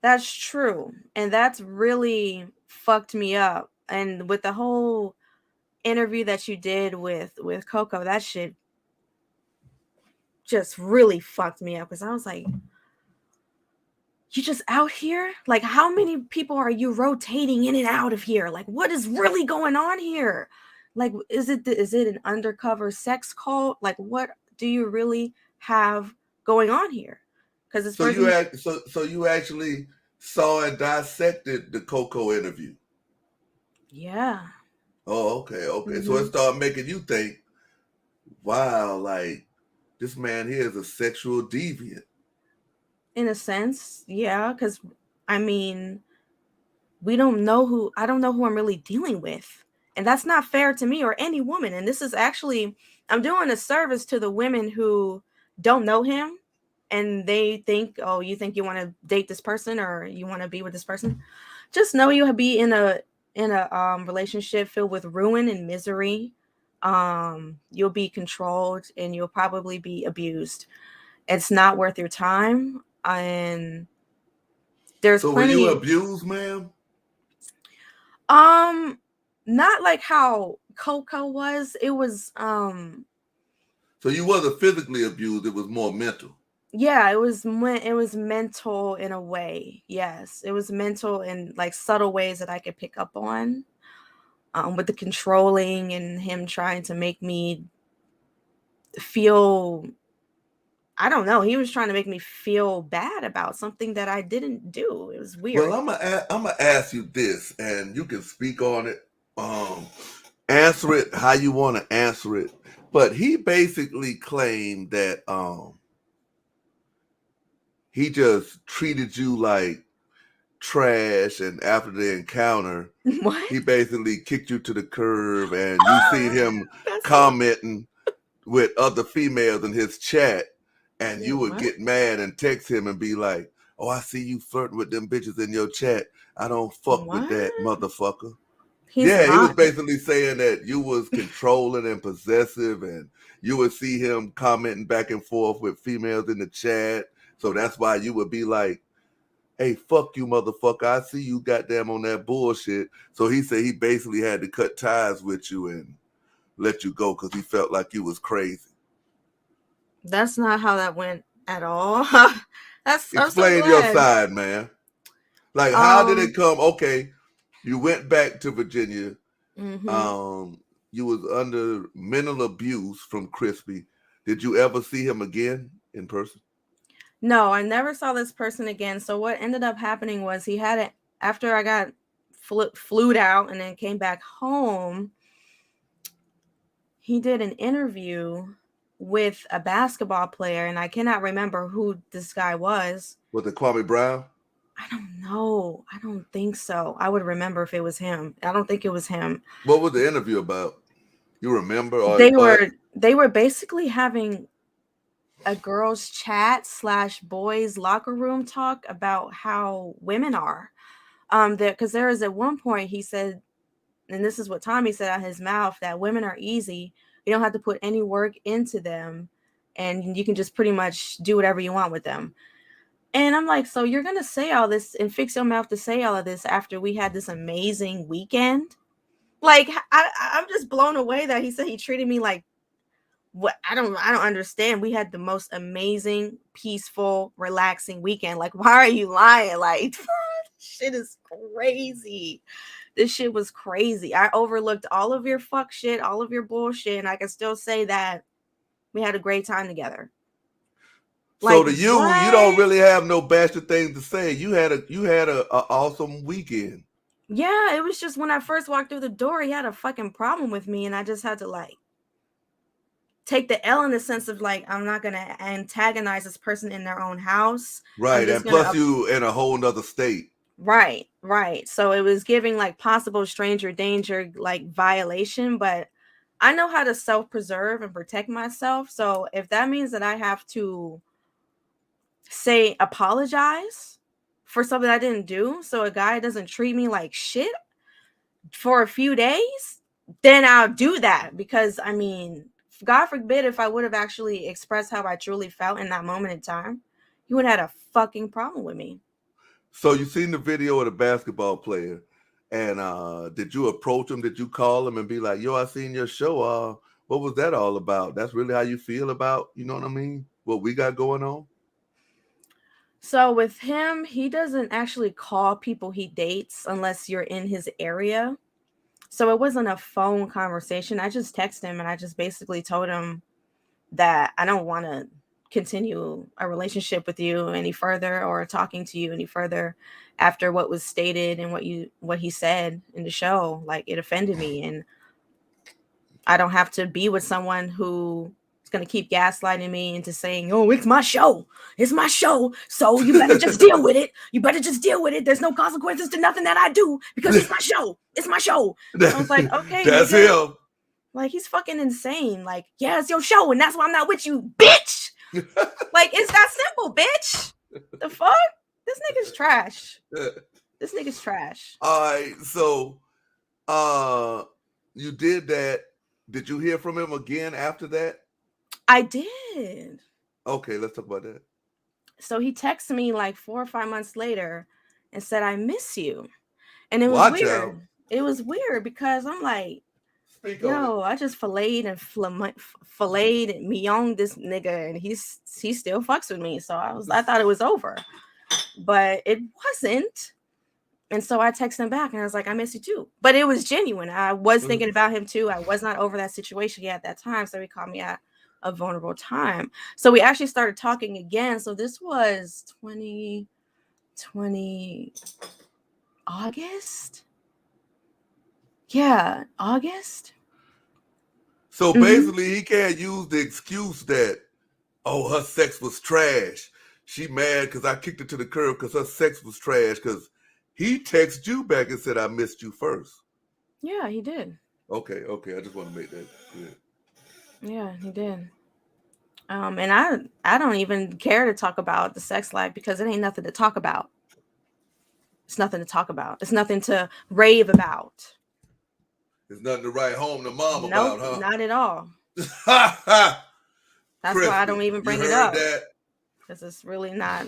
That's true. And that's really fucked me up. And with the whole interview that you did with CoCo, that shit just really fucked me up. Because I was like, you just out here? Like, how many people are you rotating in and out of here? Like, what is really going on here? Like, is it an undercover sex cult? Like, what do you really have going on here? Because so you actually saw and dissected the CoCo interview. Yeah. Oh, okay. Mm-hmm. So it started making you think, wow, like this man here is a sexual deviant. In a sense, yeah, because I mean, I don't know who I'm really dealing with. And that's not fair to me or any woman. And this is actually, I'm doing a service to the women who don't know him and they think, oh, you think you want to date this person or you want to be with this person? Just know you'll be in a relationship filled with ruin and misery. You'll be controlled and you'll probably be abused. It's not worth your time. And there's So plenty. were you abused, ma'am? Not like how CoCo was. It was So you wasn't physically abused, it was more mental. yeah, it was mental in a way. Yes, it was mental in like subtle ways that I could pick up on. With the controlling and him trying to make me feel, I don't know, he was trying to make me feel bad about something that I didn't do. It was weird. Well, I'm gonna ask you this, and you can speak on it. Answer it how you want to answer it. But he basically claimed that he just treated you like trash, and after the encounter, What? he basically kicked you to the curb, and you seen him That's commenting with other females in his chat, and Yeah, you would what? get mad and text him and be like, "Oh, I see you flirting with them bitches in your chat. I don't fuck with that What? motherfucker." He's Yeah, he was not. basically saying that you was controlling and possessive, and you would see him commenting back and forth with females in the chat. So that's why you would be like, "Hey, fuck you, motherfucker. I see you goddamn on that bullshit." So he said he basically had to cut ties with you and let you go because he felt like you was crazy. That's not how that went at all. I'm so Explain your glad. side, man. Like, how did Um, it come? Okay, you went back to Virginia. mhm. You was under mental abuse from Crispy. Did you ever see him again in person? No, I never saw this person again. So what ended up happening was he had it after I got flued out and then came back home. He did an interview with a basketball player, and I cannot remember who this guy was. Was it Kwame Brown? I don't know. I don't think so. I would remember if it was him. I don't think it was him. What was the interview about? You remember? Or They were basically having a girls chat / boys locker room talk about how women are. Because there is at one point he said, and this is what Tommy said out of his mouth, that women are easy. You don't have to put any work into them, and you can just pretty much do whatever you want with them. And I'm like, so you're gonna say all this and fix your mouth to say all of this after we had this amazing weekend? Like, I'm just blown away that he said he treated me like what. I don't understand. We had the most amazing, peaceful, relaxing weekend. Like, why are you lying? Like, shit is crazy. This shit was crazy. I overlooked all of your fuck shit, all of your bullshit, and I can still say that we had a great time together. So Like, to you, you don't really have no bastard things to say. You had a awesome weekend. Yeah, it was just when I first walked through the door, he had a fucking problem with me, and I just had to like take the L in the sense of like, I'm not gonna antagonize this person in their own house. I'm Right, just and plus gonna you in a whole nother state. right. So it was giving like possible stranger danger, like violation, but I know how to self-preserve and protect myself. So if that means that I have to say apologize for something I didn't do, so a guy doesn't treat me like shit for a few days, then I'll do that. Because I mean, God forbid if I would have actually expressed how I truly felt in that moment in time, he would have had a fucking problem with me. So you seen the video of the basketball player, and did you approach him? Did you call him and be like, "Yo, I seen your show. What was that all about? That's really how you feel about, you know what I mean? What we got going on?" So with him, he doesn't actually call people he dates unless you're in his area. So it wasn't a phone conversation. I just texted him and I just basically told him that I don't want to continue a relationship with you any further or talking to you any further after what was stated and what he said in the show. Like, it offended me, and I don't have to be with someone who He's gonna keep gaslighting me into saying, "Oh, it's my show. It's my show. So you better just deal with it. You better just deal with it. There's no consequences to nothing that I do because it's my show. It's my show." I was like, okay, that's nigga. him. Like, he's fucking insane. Like, yeah, it's your show, and that's why I'm not with you, bitch. Like, it's that simple, bitch. The fuck? This nigga's trash. This nigga's trash. All right, so you did that. Did you hear from him again after that? I did. Okay, let's talk about that. So he texted me like 4 or 5 months later and said, "I miss you." And it was weird. Out. It was weird because I'm like, yo, I just filleted and mignon this nigga, and he still fucks with me. So I thought it was over, but it wasn't. And so I texted him back and I was like, "I miss you too." But it was genuine. I was thinking about him too. I was not over that situation yet at that time. So he called me at a vulnerable time. So we actually started talking again. So this was 2020 August. Yeah, August. So basically, he can't use the excuse that, oh, her sex was trash. She mad because I kicked her to the curb because her sex was trash. Because he texted you back and said, "I missed you first." Yeah, he did. Okay. I just want to make that clear. Yeah, he did. And I don't even care to talk about the sex life because it ain't nothing to talk about. It's nothing to talk about. It's nothing to rave about. It's nothing to write home to mom about, huh? Not at all. That's Crispy, why I don't even bring it up. Because it's really not.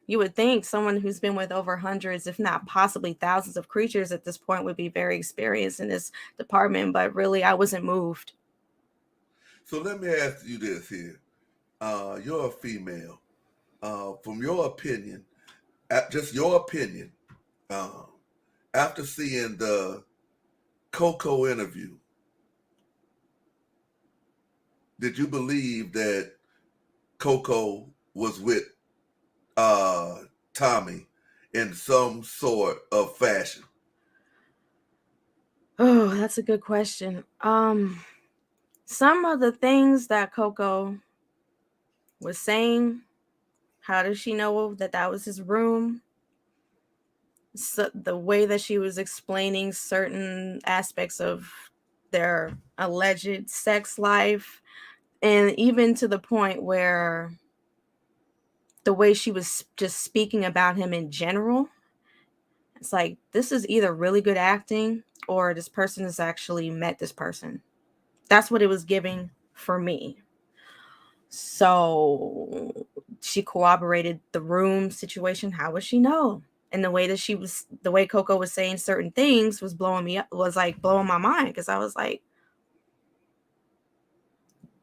You would think someone who's been with over hundreds, if not possibly thousands of creatures at this point would be very experienced in this department, but really I wasn't moved. So let me ask you this here. You're a female. From your opinion, just your opinion, after seeing the CoCo interview, did you believe that CoCo was with Tommy in some sort of fashion? Oh, that's a good question. Some of the things that CoCo was saying, how does she know that that was his room? So the way that she was explaining certain aspects of their alleged sex life, and even to the point where the way she was just speaking about him in general, it's like, this is either really good acting or this person has actually met this person. That's what it was giving for me. So she corroborated the room situation. How would she know? And the way that the way CoCo was saying certain things was blowing me up, was like blowing my mind, because I was like,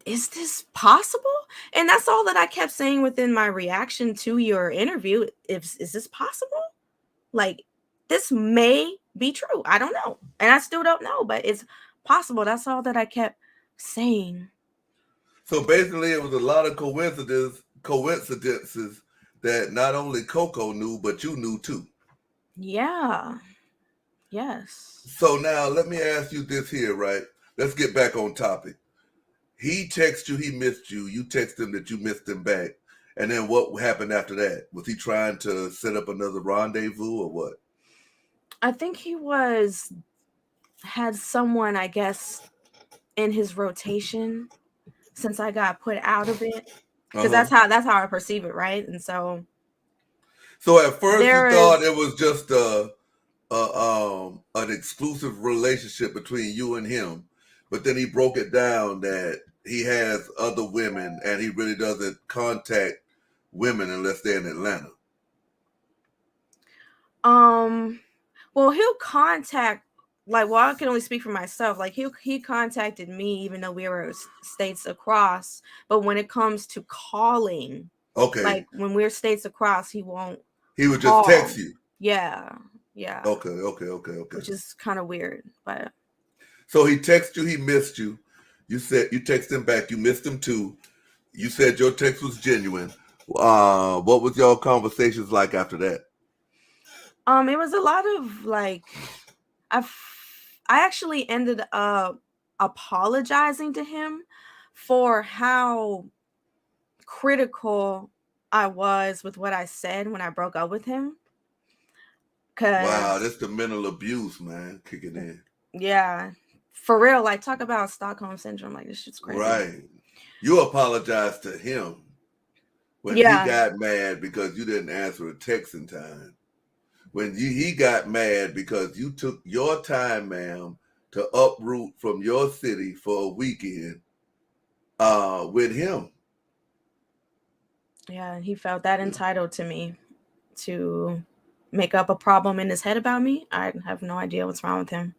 is this possible? And that's all that I kept saying within my reaction to your interview. Is this possible? Like, this may be true. I don't know. And I still don't know, but it's possible. That's all that I kept saying. So basically, it was a lot of coincidences that not only CoCo knew, but you knew too. Yeah. Yes. So now let me ask you this here, right? Let's get back on topic. He texted you, he missed you. You texted him that you missed him back. And then what happened after that? Was he trying to set up another rendezvous or what? I think he had someone, I guess, in his rotation since I got put out of it. Because that's how I perceive it, right? And so at first you thought it was just an exclusive relationship between you and him, but then he broke it down that he has other women and he really doesn't contact women unless they're in Atlanta. Well, he'll contact, like, well, I can only speak for myself. Like, he contacted me even though we were states across. But when it comes to calling, okay, like when we're states across, he won't. He would just text you. Yeah. Okay. Which is kind of weird, but. So he texted you, he missed you. You said you texted him back, you missed him too. You said your text was genuine. What was your conversations like after that? It was a lot of like, I actually ended up apologizing to him for how critical I was with what I said when I broke up with him. Wow, Cause that's the mental abuse, man, kicking in. yeah, for real, like talk about Stockholm syndrome. Like this shit's crazy. Right. You apologize to him when he Yeah, got mad because you didn't answer a text in time. When he got mad because you took your time, ma'am, to uproot from your city for a weekend with him. yeah, he felt that entitled to me to make up a problem in his head about me. I have no idea what's wrong with him.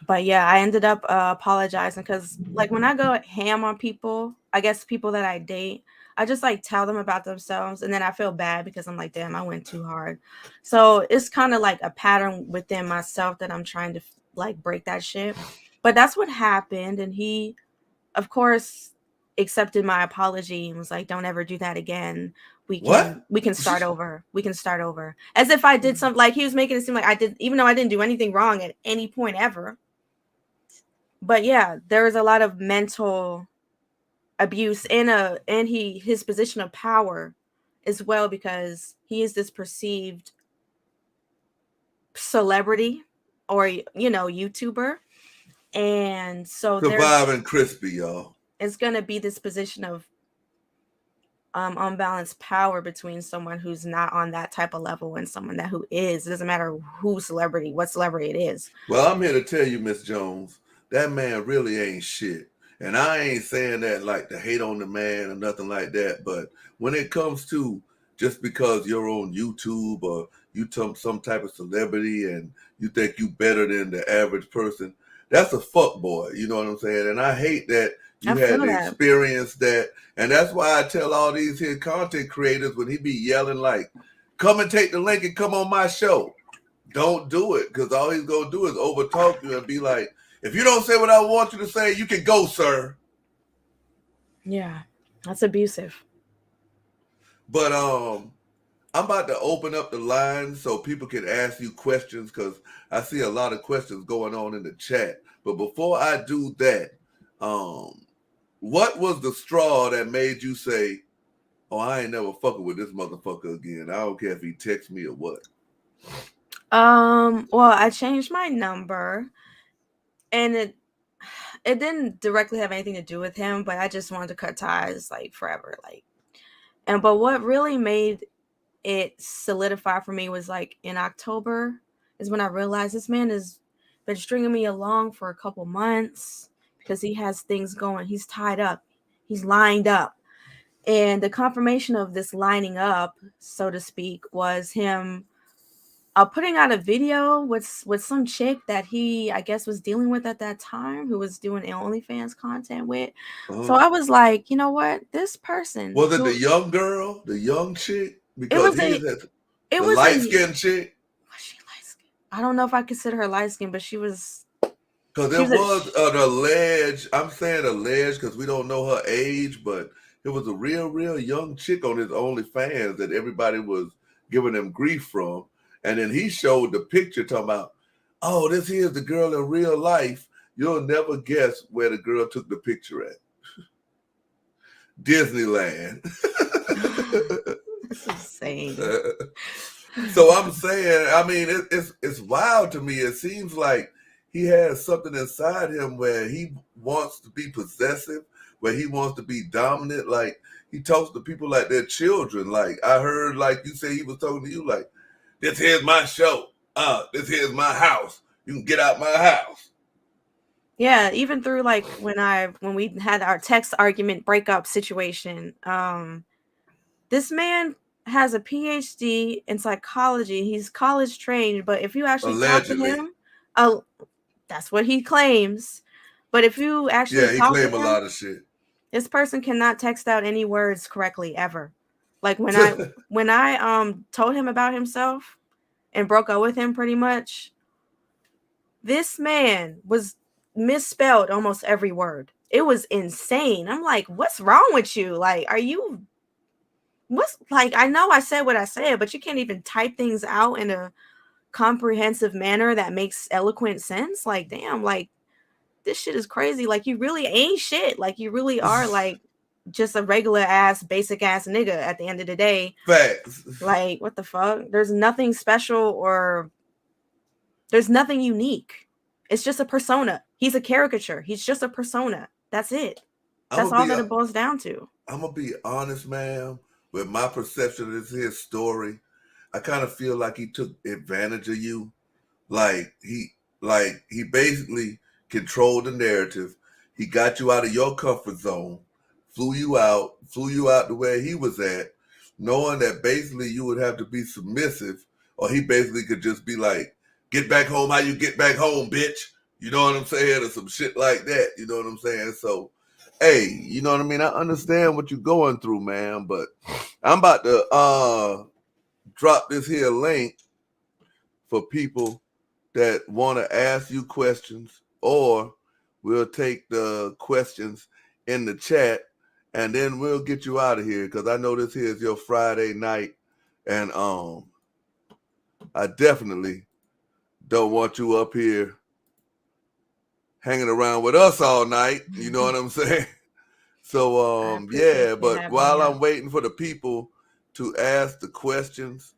But yeah, I ended up apologizing because like when I go ham on people, I guess people that I date, I just like tell them about themselves and then I feel bad because I'm like, damn, I went too hard. So it's kind of like a pattern within myself that I'm trying to like break that shit. But that's what happened. And he, of course, accepted my apology and was like, don't ever do that again. We What? can start over. We can start over. As if I did something, like he was making it seem like I did, even though I didn't do anything wrong at any point ever. But yeah, there is a lot of mental abuse in his position of power as well, because he is this perceived celebrity or YouTuber. And so Surviving crispy, y'all. it's gonna be this position of unbalanced power between someone who's not on that type of level and someone who is. It doesn't matter what celebrity it is. Well, I'm here to tell you, Miss Jones, that man really ain't shit. And I ain't saying that like to hate on the man or nothing like that. But when it comes to just because you're on YouTube or you some type of celebrity and you think you better than the average person, that's a fuck boy. You know what I'm saying? And I hate that you I had feel to that. experience that. And that's why I tell all these here content creators when he be yelling like, come and take the link and come on my show. Don't do it, because all he's going to do is overtalk you and be like, if you don't say what I want you to say, you can go, sir. Yeah, that's abusive. But I'm about to open up the line so people can ask you questions, because I see a lot of questions going on in the chat. But before I do that, what was the straw that made you say, oh, I ain't never fucking with this motherfucker again? I don't care if he texts me or what. Well, I changed my number and it didn't directly have anything to do with him, but I just wanted to cut ties like forever. But what really made it solidify for me was like in October is when I realized this man has been stringing me along for a couple months because he has things going. He's tied up. He's lined up. And the confirmation of this lining up, so to speak, was him putting out a video with some chick that he, I guess, was dealing with at that time, who was doing OnlyFans content with. So I was like, you know what? This person. Was it the young girl, the young chick? Because It was the light-skinned chick? Was she light-skinned? I don't know if I consider her light-skinned, but she was. Because there was an alleged, I'm saying alleged because we don't know her age, but it was a real young chick on his OnlyFans that everybody was giving him grief from. And then he showed the picture talking about, oh, this here's the girl in real life. You'll never guess where the girl took the picture at. Disneyland. That's insane. So I'm saying, I mean, it's wild to me. It seems like he has something inside him where he wants to be possessive, where he wants to be dominant. Like he talks to people like they're children. Like I heard, like you say, he was talking to you like, this here's my show. This here's my house. You can get out my house. Yeah, even through like when we had our text argument breakup situation, this man has a PhD in psychology. He's college trained, but if you actually Allegedly. talk to him, that's what he claims. But if you actually he talk claimed to him, a lot of shit. This person cannot text out any words correctly ever. Like when I told him about himself and broke up with him pretty much, this man was misspelled almost every word. It was insane. I'm like, what's wrong with you? Like, I know I said what I said, but you can't even type things out in a comprehensive manner that makes eloquent sense. Like, damn, like this shit is crazy. Like, you really ain't shit. Like, you really are like just a regular ass, basic ass nigga at the end of the day. Facts. Like, what the fuck? There's nothing special or there's nothing unique. It's just a persona. He's a caricature. He's just a persona. That's it. That's all that it boils down to. I'm gonna be honest, ma'am. With my perception of his story, I kind of feel like he took advantage of you. Like he basically controlled the narrative. He got you out of your comfort zone, flew you out to where he was at, knowing that basically you would have to be submissive, or he basically could just be like, "Get back home, how you get back home, bitch." You know what I'm saying? Or some shit like that. You know what I'm saying? So, hey, you know what I mean? I understand what you're going through, man, but I'm about to drop this here link for people that want to ask you questions, or we'll take the questions in the chat and then we'll get you out of here, because I know this here is your Friday night, and I definitely don't want you up here hanging around with us all night. You know what I'm saying? So yeah, but while I'm waiting for the people to ask the questions,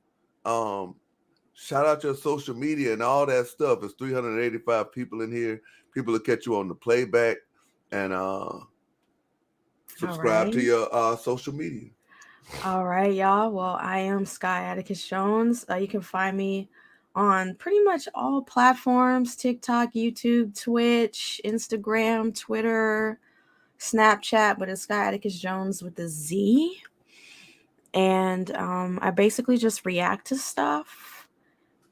shout out your social media and all that stuff. There's 385 people in here. People will catch you on the playback, and subscribe to your social media. All right, y'all. Well, I am Sky Atticus Jones. You can find me on pretty much all platforms: TikTok, YouTube, Twitch, Instagram, Twitter, Snapchat, but it's Sky Atticus Jones with a Z. And I basically just react to stuff.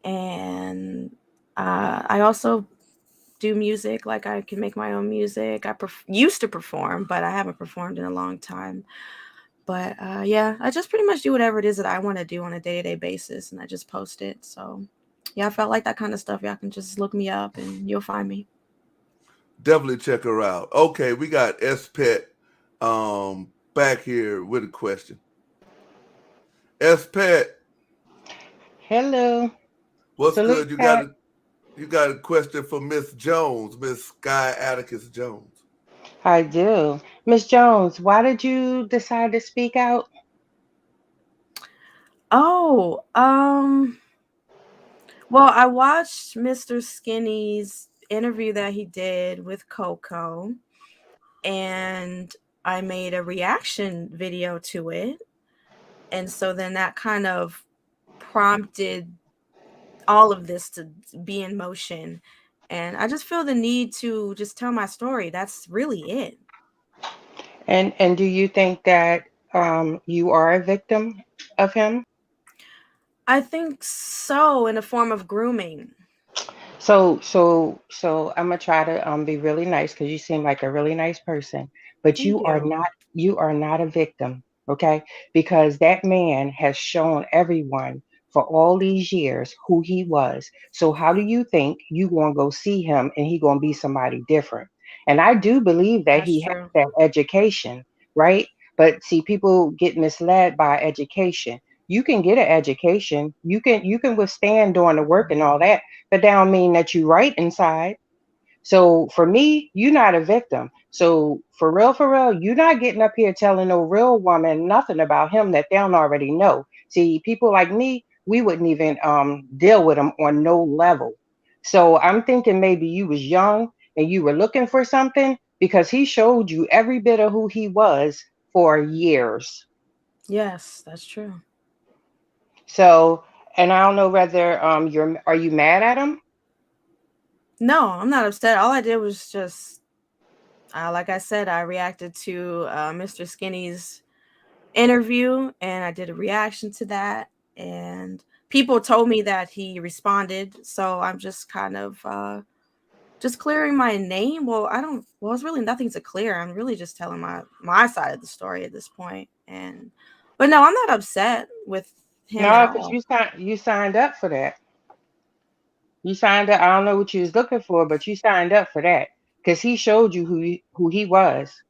And I also do music. Like, I can make my own music. I used to perform, but I haven't performed in a long time. But yeah, I just pretty much do whatever it is that I want to do on a day-to-day basis, and I just post it. So yeah, I felt like that kind of stuff. Y'all can just look me up and you'll find me. Definitely check her out. Okay, we got S-Pet back here with a question. S-Pet. Hello. What's Salute, good? You got a question for Miss Jones, Miss Sky Atticus Jones. I do. Miss Jones, why did you decide to speak out? Oh, well, I watched Mr. Skinny's interview that he did with CoCo, and I made a reaction video to it. And so then that kind of prompted all of this to be in motion. And I just feel the need to just tell my story. That's really it. And do you think that you are a victim of him? I think so, in a form of grooming. So I'm gonna try to be really nice, because you seem like a really nice person, but Thank you are you. not a victim, okay? Because that man has shown everyone for all these years who he was. So how do you think you gonna go see him and he gonna be somebody different? And I do believe that That's he has true. that education, right? But see, people get misled by education. You can get an education, you can withstand doing the work and all that, but that don't mean that you right inside. So for me, you're not a victim. So for real, you're not getting up here telling no real woman nothing about him that they don't already know. See, people like me, we wouldn't even deal with him on no level. So I'm thinking maybe you was young and you were looking for something, because he showed you every bit of who he was for years. Yes, that's true. So, and I don't know whether are you mad at him? No, I'm not upset. All I did was just, like I said, I reacted to Mr. Skinny's interview, and I did a reaction to that. And people told me that he responded, so I'm just kind of just clearing my name. Well, it's really nothing to clear. I'm really just telling my side of the story at this point. But no, I'm not upset with him at No, because all. you signed up for that. You signed up. I don't know what you was looking for, but you signed up for that because he showed you who he was,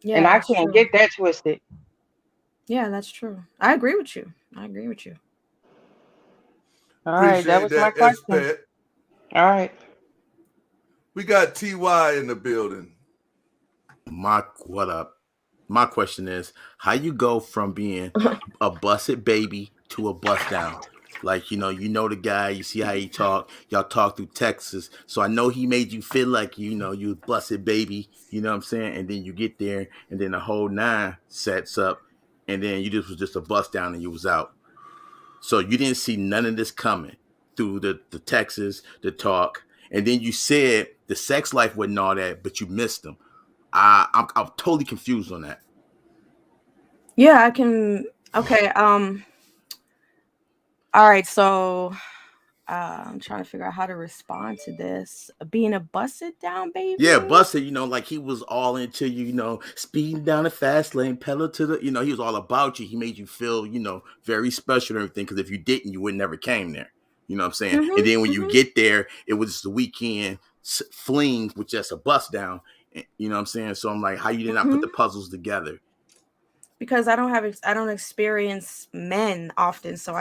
and Yeah, I that's can't true. get that twisted. Yeah, that's true. I agree with you. I agree with you. All right, that Appreciate was my that, question. S-Pet. All right. We got TY in the building. What up? My question is, how you go from being a busted baby to a bust down? Like, you know the guy, you see how he talk, y'all talk through Texas. So I know he made you feel like, you busted baby, you know what I'm saying? And then you get there and then the whole 9 sets up and then you just was just a bust down and you was out. So you didn't see none of this coming through the Texas, the talk. And then you said the sex life wasn't all that, but you missed them. I'm totally confused on that. Yeah, I can. Okay. All right. So I'm trying to figure out how to respond to this. Being a busted down baby. Yeah, busted, like he was all into you, speeding down the fast lane, pedal to the, he was all about you. He made you feel, very special and everything. Because if you didn't, you would never came there. You know what I'm saying? Mm-hmm, and then when you get there, it was just the weekend fling with just a bust down. You know what I'm saying? So I'm like, how you did not put the puzzles together? Because I don't experience men often, so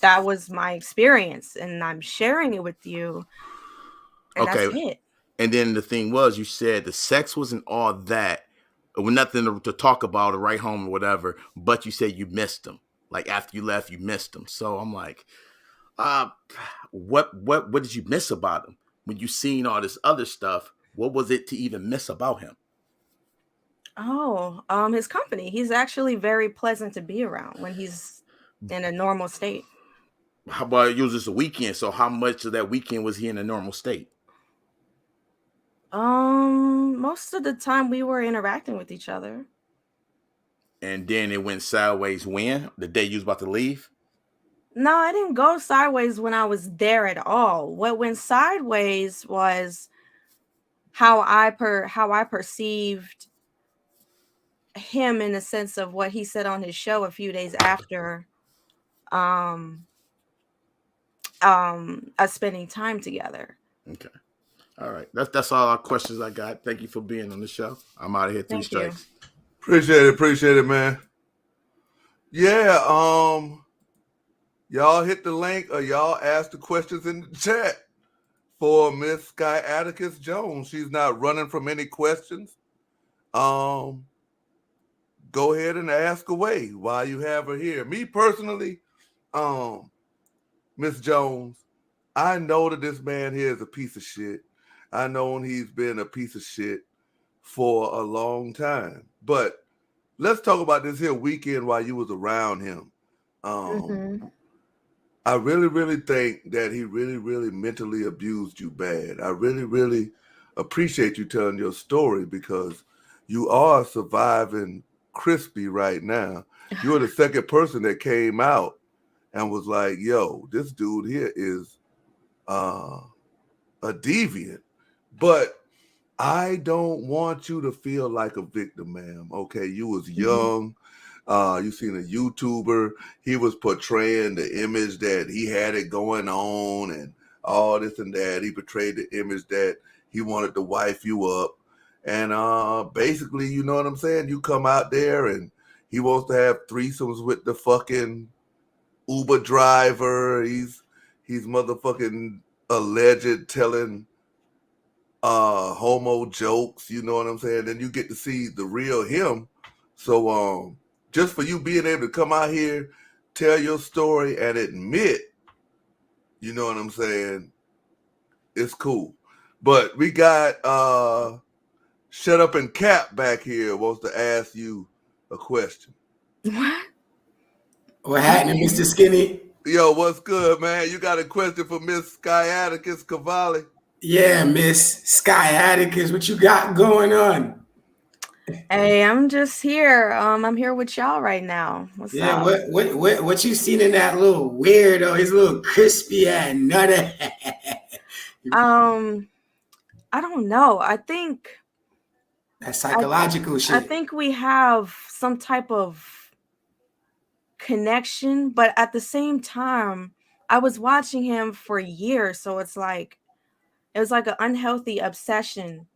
that was my experience, and I'm sharing it with you. And okay. That's it. And then the thing was, you said the sex wasn't all that, with nothing to talk about or write home or whatever. But you said you missed them. Like after you left, you missed them. So I'm like, what did you miss about him when you seen all this other stuff? What was it to even miss about him? Oh, his company. He's actually very pleasant to be around when he's in a normal state. How about it was just a weekend? So how much of that weekend was he in a normal state? Most of the time we were interacting with each other. And then it went sideways when? The day you was about to leave? No, I didn't go sideways when I was there at all. What went sideways was how I perceived him, in the sense of what he said on his show a few days after us spending time together. Okay. All right. That's all our questions I got. Thank you for being on the show. I'm out of here. 3 strikes. Appreciate it, man. Yeah, y'all hit the link or y'all ask the questions in the chat for Miss Sky Atticus Jones. She's not running from any questions. Go ahead and ask away while you have her here. Me personally, Miss Jones, I know that this man here is a piece of shit. I know he's been a piece of shit for a long time. But let's talk about this here weekend while you was around him. I really, really think that he really, really mentally abused you bad. I really, really appreciate you telling your story because you are surviving crispy right now. You're the second person that came out and was like, yo, this dude here is a deviant. But I don't want you to feel like a victim, ma'am. Okay, you was young. You seen a YouTuber. He was portraying the image that he had it going on and all this and that. He portrayed the image that he wanted to wife you up. And basically, you know what I'm saying? You come out there and he wants to have threesomes with the fucking Uber driver. He's motherfucking alleged telling homo jokes, you know what I'm saying? Then you get to see the real him. So just for you being able to come out here, tell your story and admit, you know what I'm saying, it's cool. But we got Shut Up and Cap back here wants to ask you a question. What happening, Mr. Skinny? Yo, what's good, man? You got a question for Miss Sky Atticus Cavalli? Yeah, Miss Sky Atticus, what you got going on? Hey, I'm just here. I'm here with y'all right now. What's up? What you seen in that little weirdo, his little crispy ass nutter? I don't know. I think that psychological shit. I think we have some type of connection, but at the same time, I was watching him for years, so it was like an unhealthy obsession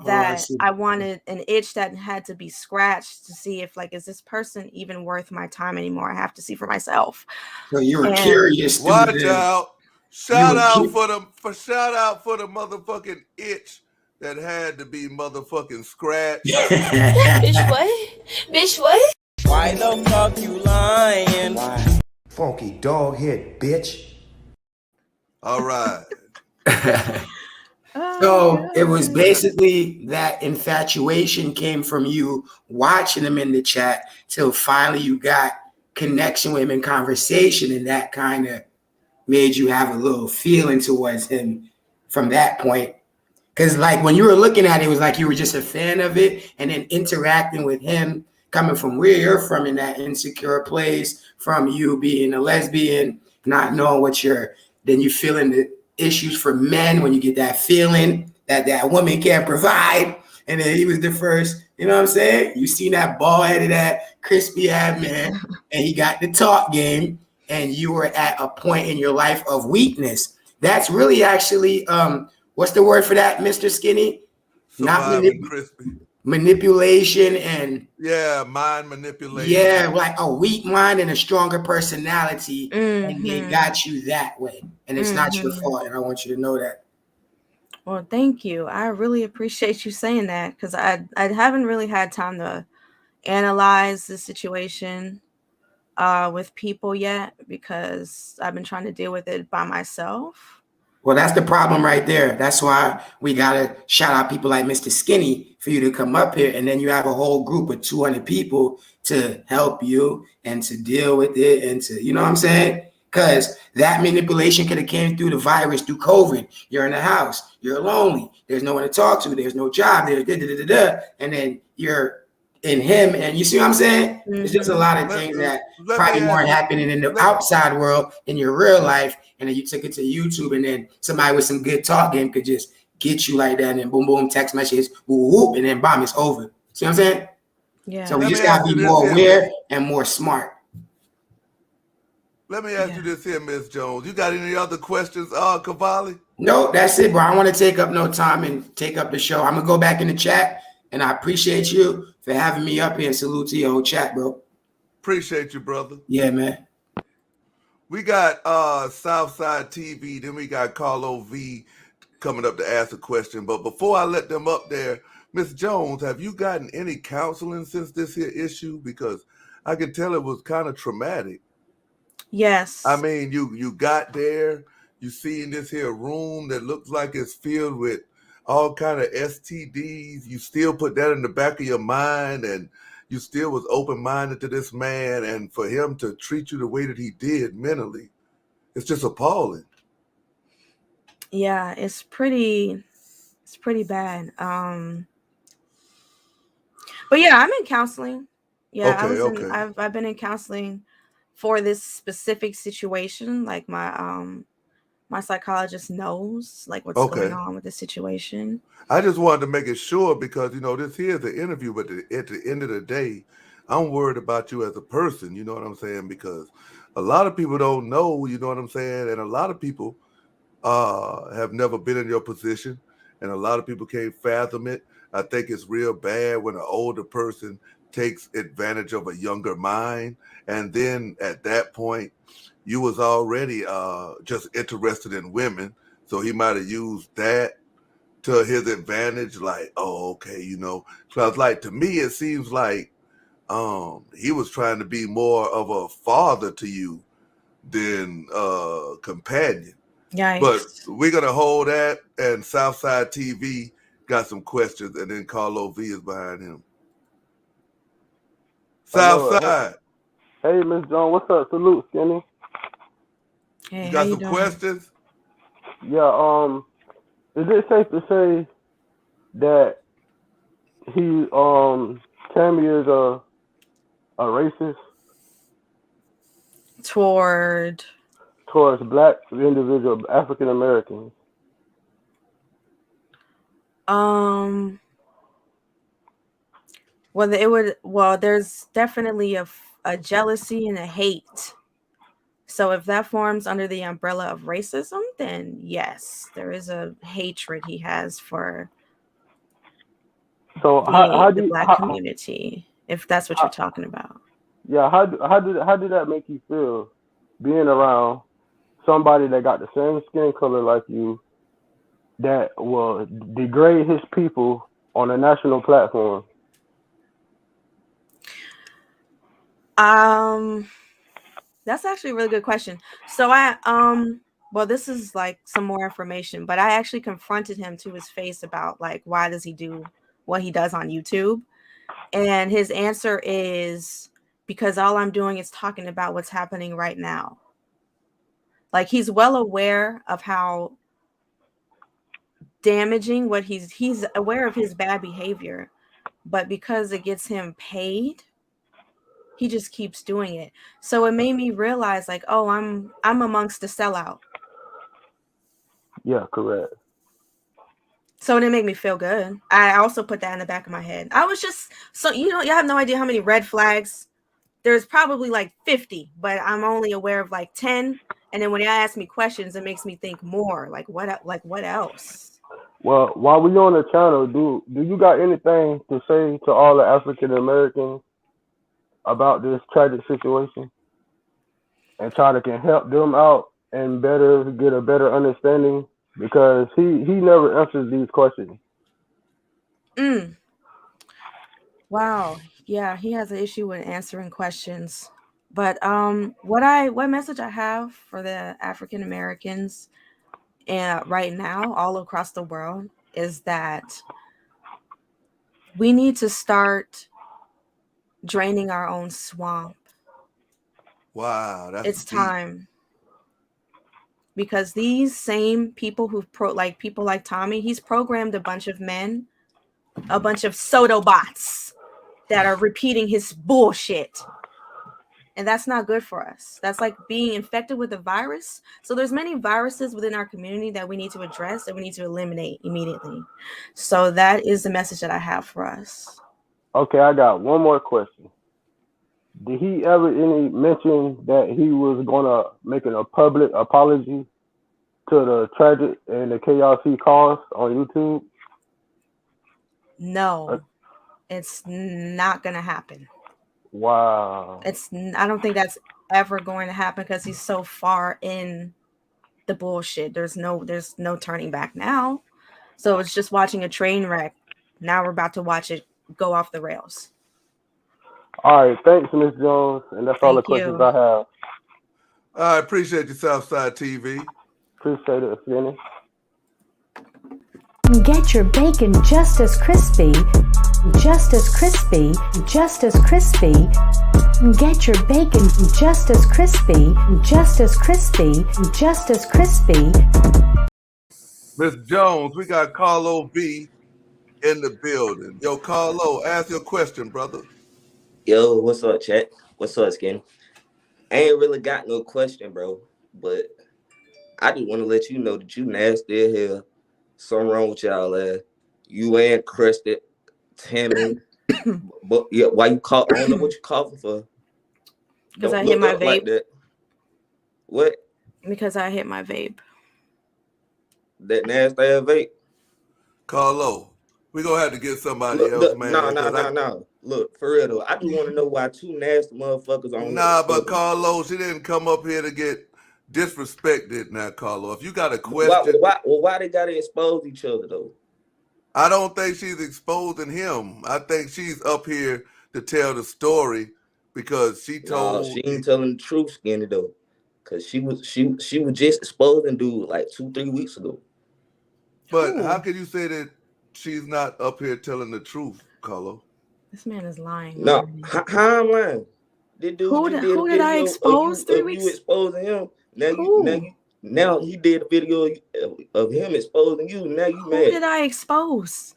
that I wanted, an itch that had to be scratched to see if, like, is this person even worth my time anymore? I have to see for myself. So you were curious. Watch out. Shout out for the motherfucking itch that had to be motherfucking scratched. Bitch, what? Bitch, what? Why the fuck you lying? Why? Funky dog head, bitch. All right. So it was basically that infatuation came from you watching him in the chat till finally you got connection with him in conversation, and that kind of made you have a little feeling towards him from that point. Because like when you were looking at it, it was like you were just a fan of it, and then interacting with him coming from where you're from in that insecure place, from you being a lesbian, not knowing then you feeling the issues for men when you get that feeling that woman can't provide. And then he was the first, you know what I'm saying? You seen that bald-headed, that crispy-ass man, and he got the talk game, and you were at a point in your life of weakness. That's really actually, what's the word for that, Mr. Skinny? Surviving crispy. Manipulation and mind manipulation. Yeah, like a weak mind and a stronger personality, and they got you that way. And it's not your fault, and I want you to know that. Well, thank you. I really appreciate you saying that, because I haven't really had time to analyze the situation with people yet, because I've been trying to deal with it by myself. Well, that's the problem right there. That's why we got to shout out people like Mr. Skinny for you to come up here. And then you have a whole group of 200 people to help you and to deal with it and to, you know what I'm saying? Because that manipulation could have came through the virus, through COVID. You're in the house. You're lonely. There's no one to talk to. There's no job. There's and then you're in him. And you see what I'm saying? There's just a lot of things that probably more happening in the outside world in your real life. And then you took it to YouTube, and then somebody with some good talk game could just get you like that, and then boom, boom, text messages, whoop, whoop, and then bomb, it's over. See what I'm saying? Yeah. So we just gotta be more aware and more smart. Let me ask you this here, Miss Jones. You got any other questions, Cavalli? No, that's it, bro. I don't want to take up no time and take up the show. I'm gonna go back in the chat, and I appreciate you for having me up here, and salute to your whole chat, bro. Appreciate you, brother. Yeah, man. We got Southside TV, then we got Carlo V coming up to ask a question. But before I let them up there, Miss Jones, have you gotten any counseling since this here issue? Because I can tell it was kind of traumatic. Yes. I mean, you got there, you see in this here room that looks like it's filled with all kind of STDs. You still put that in the back of your mind, and you still was open-minded to this man, and for him to treat you the way that he did mentally, it's just appalling. Yeah, it's pretty bad. But yeah, I'm in counseling. Yeah, Okay, I've been in counseling for this specific situation. Like my psychologist knows like what's going on with the situation. I just wanted to make it sure because, this here is an interview, but at the end of the day, I'm worried about you as a person, you know what I'm saying? Because a lot of people don't know, you know what I'm saying? And a lot of people have never been in your position, and a lot of people can't fathom it. I think it's real bad when an older person takes advantage of a younger mind, and then at that point, you was already just interested in women, so he might have used that to his advantage, like, oh, okay, because like to me it seems like he was trying to be more of a father to you than a companion. Yikes. But we're gonna hold that, and Southside TV got some questions, and then Carlo V is behind him. Southside. Hey, Miss Jones, what's up? Salute, Skinny. Hey, you got some questions? Yeah, is it safe to say that he Tammy is a racist towards black individual African Americans? Well, there's definitely a jealousy and a hate. So if that forms under the umbrella of racism, then yes, there is a hatred he has for the black community, if that's what you're talking about. Yeah, how did that make you feel, being around somebody that got the same skin color like you that will degrade his people on a national platform? That's actually a really good question. So well, this is like some more information, but I actually confronted him to his face about like why does he do what he does on YouTube? And his answer is because all I'm doing is talking about what's happening right now. Like he's well aware of how damaging what he's aware of his bad behavior, but because it gets him paid, he just keeps doing it. So it made me realize like, oh, I'm amongst the sellout. Yeah, correct. So it didn't make me feel good. I also put that in the back of my head. I was just so you have no idea how many red flags. There's probably like 50, but I'm only aware of like 10. And then when they ask me questions, it makes me think more. Like what else? Well, while we on the channel, do you got anything to say to all the African Americans about this tragic situation, and try to can help them out and better get a better understanding, because he never answers these questions. Wow. Yeah, he has an issue with answering questions. But what message I have for the African Americans right now all across the world is that we need to start draining our own swamp. Wow, It's deep. time. Because these same people people like Tommy, he's programmed a bunch of men, a bunch of Sotobots that are repeating his bullshit. And that's not good for us. That's like being infected with a virus. So there's many viruses within our community that we need to address and we need to eliminate immediately. So that is the message that I have for us. Okay, I got one more question. Did he ever mention that he was gonna make a public apology to the tragic and the chaos he caused on YouTube? No, it's not gonna happen. Wow. I don't think that's ever going to happen because he's so far in the bullshit. There's no turning back now. So it's just watching a train wreck. Now we're about to watch it go off the rails. All right, thanks, Ms. Jones, and that's all the questions I have. I appreciate you, Southside TV. Appreciate it, Skinny. Get your bacon just as crispy, just as crispy, just as crispy. Get your bacon just as crispy, just as crispy, just as crispy. Miss Jones, we got Carlo B in the building. Yo, Carlo, ask your question, brother. Yo, what's up, chat? What's up, Skin? I ain't really got no question, bro, but I just want to let you know that you nasty as hell. Something wrong with y'all, you ain't crusted, Tammy. But yeah, why you call? I don't know what you coughing for. Because I hit my vape. Like that. What? Because I hit my vape. That nasty ass vape. Carlo, we gonna have to get somebody else, man. No. Look, for real though, I just want to know why two nasty motherfuckers on. Nah, but Carlo, she didn't come up here to get disrespected. Now, Carlo, if you got a question, why they gotta expose each other though? I don't think she's exposing him. I think she's up here to tell the story because she told. No, she ain't telling the truth, Skinny though, because she was just exposing dude like 2-3 weeks ago. But how can you say that she's not up here telling the truth, Carlo? This man is lying. No, how I'm lying? Who did I expose 3 weeks? You exposing him. Now he did a video of him exposing you. Now you mad. Who did I expose?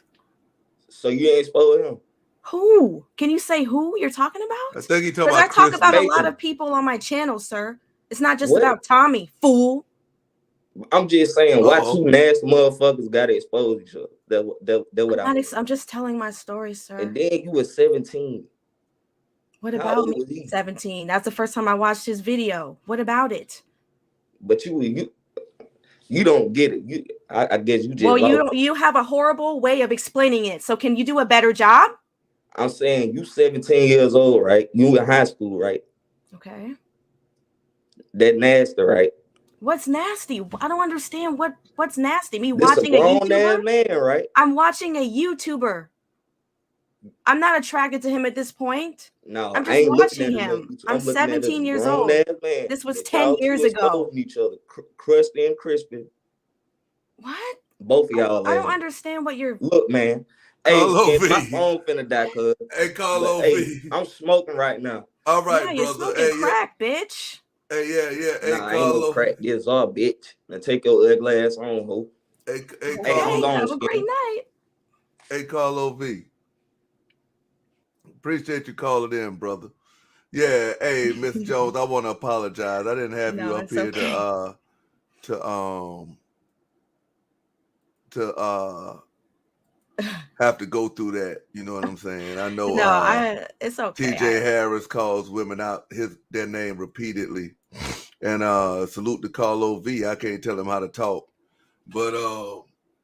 So you ain't exposing him? Who? Can you say who you're talking about? I think he talking about. Because I talk about a lot of people on my channel, sir. It's not just about Tommy, fool. I'm just saying, why two nasty motherfuckers gotta expose each other? That what I'm just telling my story, sir. And then you were 17. What about me? 17. That's the first time I watched his video. What about it? But you don't get it. I guess you just. Well, you have a horrible way of explaining it. So can you do a better job? I'm saying you 17 years old, right? You in high school, right? Okay. That nasty, right? What's nasty? I don't understand what's nasty. Me This a watching a grown ass YouTuber? man, right? I'm watching a YouTuber. I'm not attracted to him at this point. No, I'm I just ain't looking watching at him. him. I'm I'm looking at this 17 years grown old. ass man. This was That 10 y'all years two ago. exposing each other, crusty and crispy. What? Both of y'all. I don't understand what you're. Look, man. Hey, Carlo Skin, my V. phone finna die, cuz. Hey, Carlo Hey, V. I'm smoking right now. All right, Yeah, you're brother. smoking Hey, crack, bitch. Hey, yeah. Hey, Nah, ain't no Carlo. crack. This all, bitch. Now take your ugly ass on, ho. Hey, Hey, I'm Okay, gone, have a great Skin. night. Hey, Carlo V. Appreciate you calling in, brother. Yeah, hey, Miss Jones, I want to apologize. I didn't have you No, up it's here okay. to have to go through that. You know what I'm saying? I know No, it's okay. TJ Harris calls women out their name repeatedly. And salute to Carlo V. I can't tell him how to talk. But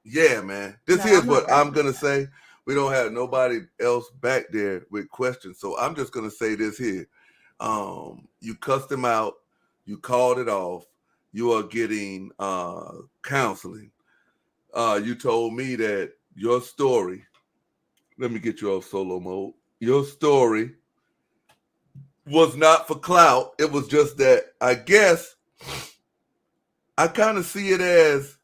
yeah, man. This No, here's I'm not what I'm rapping. gonna say. We don't have nobody else back there with questions. So I'm just gonna say this here. You cussed him out, you called it off, you are getting counseling. You told me that your story, let me get you off solo mode. Your story was not for clout. It was just that I guess I kind of see it as,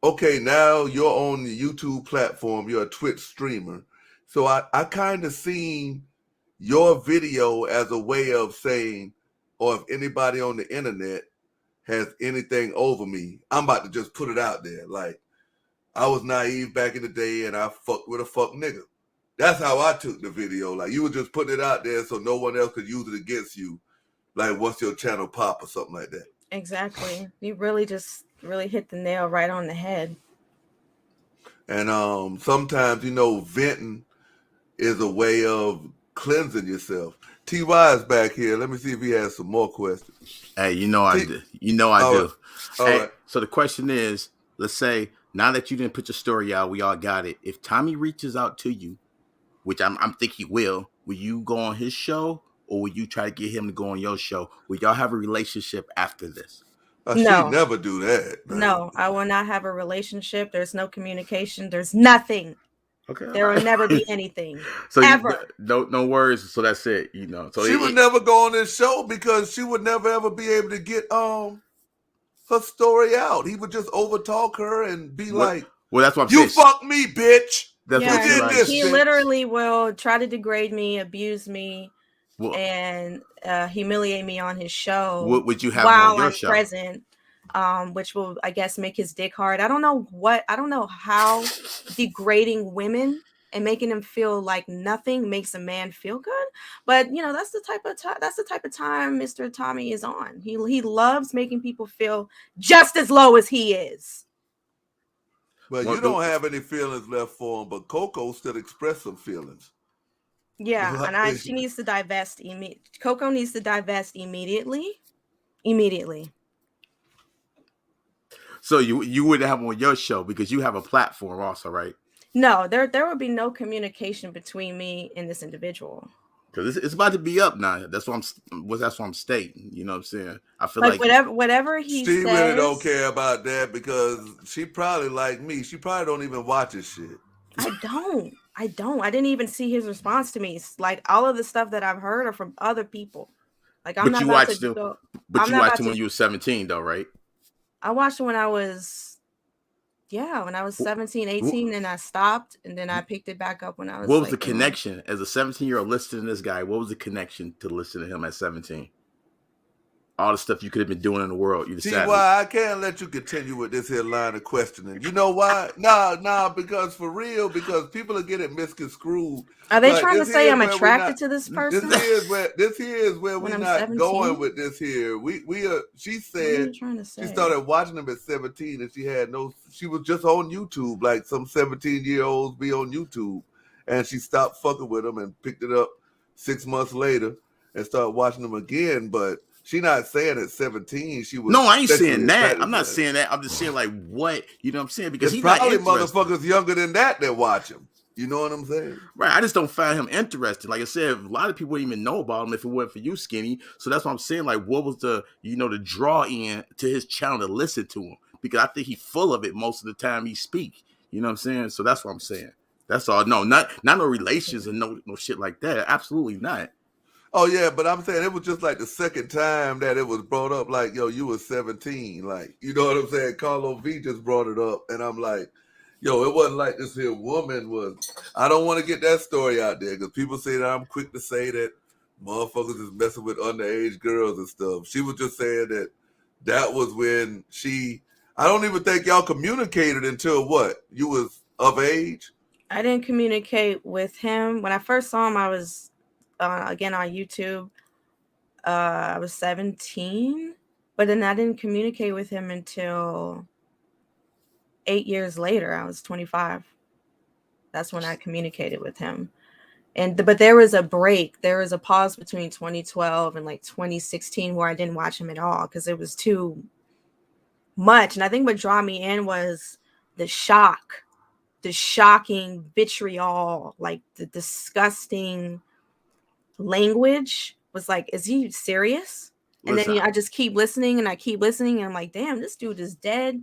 okay, now you're on the YouTube platform, you're a Twitch streamer. So I kind of seen your video as a way of saying, or if anybody on the internet has anything over me, I'm about to just put it out there. Like, I was naive back in the day and I fucked with a fuck nigga. That's how I took the video. Like, you were just putting it out there so no one else could use it against you. Like, what's your channel pop or something like that. Exactly. You really just hit the nail right on the head. And sometimes, venting is a way of cleansing yourself. TY is back here. Let me see if he has some more questions. Hey, I do. I do. All right. So the question is, let's say now that you didn't put your story out, we all got it. If Tommy reaches out to you, which I'm think he will you go on his show or will you try to get him to go on your show? Will y'all have a relationship after this? No. She'd never do that. No, I will not have a relationship. There's no communication. There's nothing. Okay. There will never be anything. So ever. No words. So that's it. So she would never go on this show because she would never ever be able to get her story out. He would just overtalk her and be like, "Well, that's what I'm saying. You saying. fuck me, bitch. That's yeah, what you did this. He bitch. literally will try to degrade me, abuse me, and humiliate me on his show. What would you have while on your I'm show? present? Which will, I guess, make his dick hard. I don't know how degrading women and making them feel like nothing makes a man feel good. But that's the type of time Mr. Tommy is on. He loves making people feel just as low as he is. But you don't have any feelings left for him. But CoCo still expressed some feelings. Yeah, and she needs to divest. CoCo needs to divest immediately. Immediately. So you wouldn't have him on your show because you have a platform also, right? No, there would be no communication between me and this individual. Because it's about to be up now. That's what I'm stating. You know what I'm saying? I feel like whatever he says. She really don't care about that because she probably like me. She probably don't even watch his shit. I don't. I didn't even see his response to me. It's like all of the stuff that I've heard are from other people. Like I'm not about to go. But you watched him when you were 17 though, right? I watched it when I was 17, 18, and I stopped, and then I picked it back up when I was. What was the connection as a 17-year-old listening to this guy? What was the connection to listen to him at 17? All the stuff you could have been doing in the world. You decided. Why I can't let you continue with this here line of questioning. You know why? Nah, because for real, because people are getting misconstrued. Are they trying to say I'm attracted to this person? This here is where we're not 17? going with this here. We are. She said she started watching him at 17, and she was just on YouTube, like some 17-year-olds be on YouTube, and she stopped fucking with him and picked it up 6 months later and started watching him again, but. She not saying at 17 she was. No, I ain't saying that. I'm not saying that. I'm just saying like what, you know what I'm saying? Because he's probably motherfuckers younger than that watch him. You know what I'm saying? Right. I just don't find him interesting. Like I said, a lot of people wouldn't even know about him if it weren't for you, Skinny. So that's what I'm saying. Like, what was the the draw in to his channel to listen to him? Because I think he's full of it most of the time he speak. You know what I'm saying? So that's what I'm saying. That's all. No, not no relations and no shit like that. Absolutely not. Oh yeah, but I'm saying it was just like the second time that it was brought up. Like, yo, you was 17. Like, you know what I'm saying? Carlo V just brought it up, and I'm like, yo, it wasn't like this here woman was. I don't want to get that story out there because people say that I'm quick to say that motherfuckers is messing with underage girls and stuff. She was just saying that was when she. I don't even think y'all communicated until what? You was of age? I didn't communicate with him. When I first saw him, I was again on YouTube. I was 17, but then I didn't communicate with him until 8 years later. I was 25. That's when I communicated with him. But there was a break. There was a pause between 2012 and like 2016 where I didn't watch him at all because it was too much. And I think what drew me in was the shocking vitriol, like the disgusting language was like, is he serious? And Listen, then I just keep listening and I keep listening and I'm like, damn, this dude is dead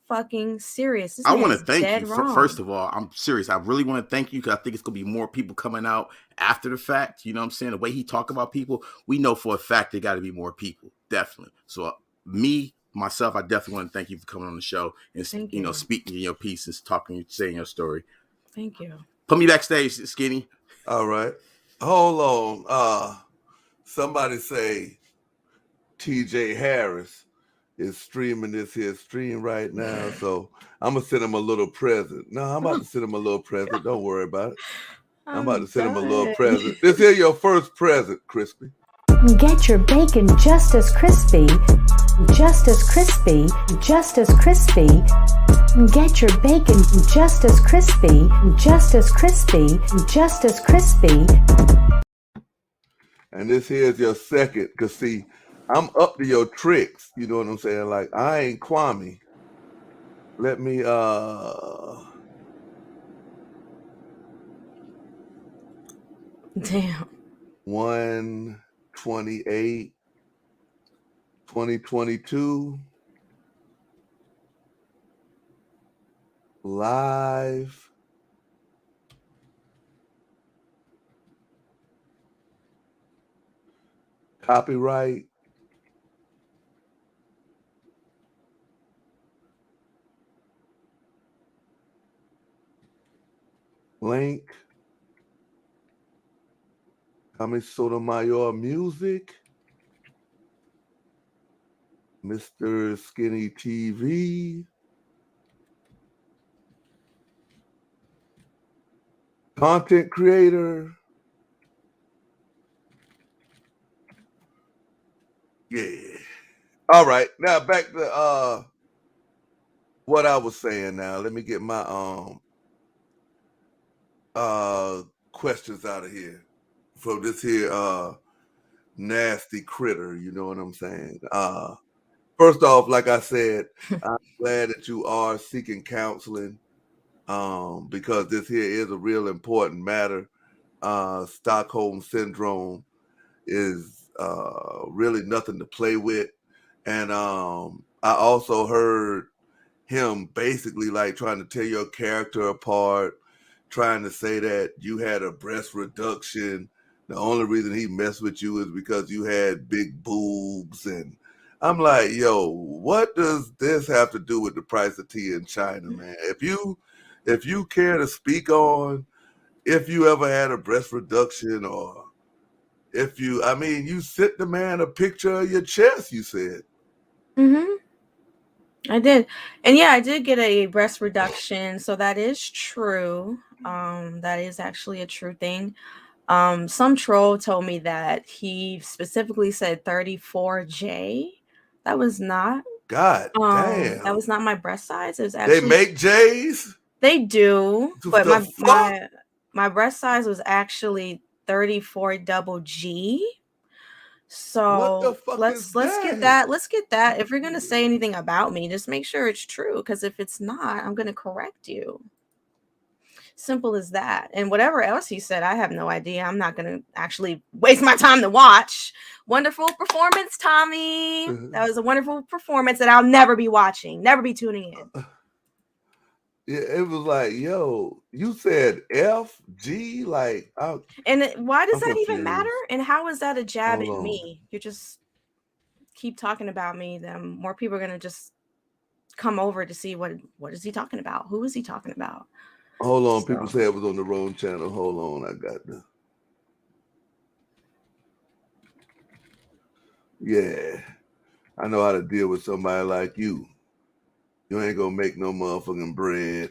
fucking serious. This I man want to is thank dead you. wrong. First of all, I'm serious. I really want to thank you because I think it's going to be more people coming out after the fact. You know what I'm saying? The way he talk about people, we know for a fact there got to be more people. Definitely. So myself, I definitely want to thank you for coming on the show and speaking your pieces, saying your story. Thank you. Put me backstage, Skinny. All right. Hold on. Somebody say TJ Harris is streaming this here stream right now. So I'm going to send him a little present. No, I'm about to send him a little present. Don't worry about it. I'm about to send him a little present. This here your first present, Crispy. Get your bacon just as crispy, just as crispy, just as crispy. Get your bacon just as crispy, just as crispy, just as crispy. And this here is your second, because see, I'm up to your tricks. You know what I'm saying? Like, I ain't Kwame. Let me, Damn. 1/28, 2022. Live. Copyright. Link. Kami Sotomayor Music. Mr. Skinny TV. Content creator. Yeah. All right. Now back to what I was saying now. Let me get my questions out of here from this here nasty critter, you know what I'm saying? First off, like I said, I'm glad that you are seeking counseling because this here is a real important matter. Stockholm syndrome is really nothing to play with. And I also heard him basically like trying to tear your character apart, trying to say that you had a breast reduction. The only reason he messed with you is because you had big boobs. And I'm like, yo, what does this have to do with the price of tea in China, man? If you care to speak on if you ever had a breast reduction or if you, I mean, you sent the man a picture of your chest, you said. Mm-hmm. I did. And yeah, I did get a breast reduction. So that is true. That is actually a true thing. Some troll told me that he specifically said 34J. That was not. God damn. That was not my breast size. It was actually. They make J's? They do. But the my breast size was actually 34 double G. So what the fuck let's get that. Let's get that. If you're gonna say anything about me, just make sure it's true. Because if it's not, I'm gonna correct you. Simple as that. And whatever else he said, I have no idea. I'm not going to actually waste my time to watch. Wonderful performance, Tommy. That was a wonderful performance that I'll never be watching, never be tuning in. Yeah, it was like, yo, you said F, G, like. And why does I'm that even matter? confused. And how is that a jab Hold at on. me? You just keep talking about me, then more people are going to just come over to see what is he talking about? Who is he talking about? Hold on. People say it was on the wrong channel. Hold on. I got the. Yeah. I know how to deal with somebody like you. You ain't gonna make no motherfucking bread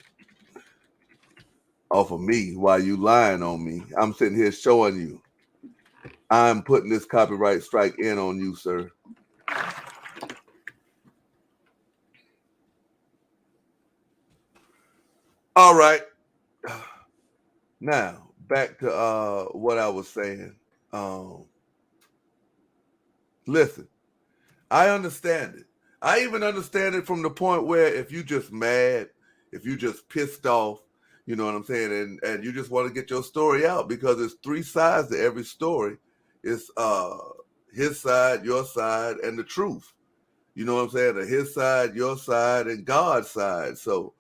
off of me while you lying on me. I'm sitting here showing you. I'm putting this copyright strike in on you, sir. All right. Now, back to what I was saying. Listen, I understand it. I even understand it from the point where if you just mad, if you just pissed off, you know what I'm saying, and you just want to get your story out, because there's three sides to every story. It's his side, your side, and the truth. You know what I'm saying? His side, your side, and God's side. So,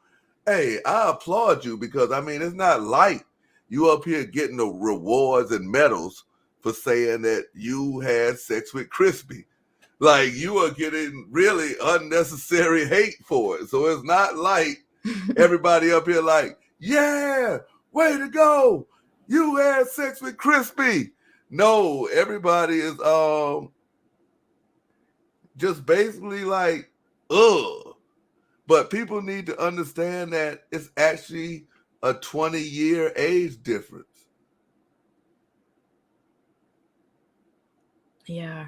hey, I applaud you, because I mean, it's not light. You up here getting the rewards and medals for saying that you had sex with Crispy. Like, you are getting really unnecessary hate for it. So it's not like everybody up here like, yeah, way to go. You had sex with Crispy. No, everybody is just basically like, ugh. But people need to understand that it's actually a 20-year age difference. Yeah.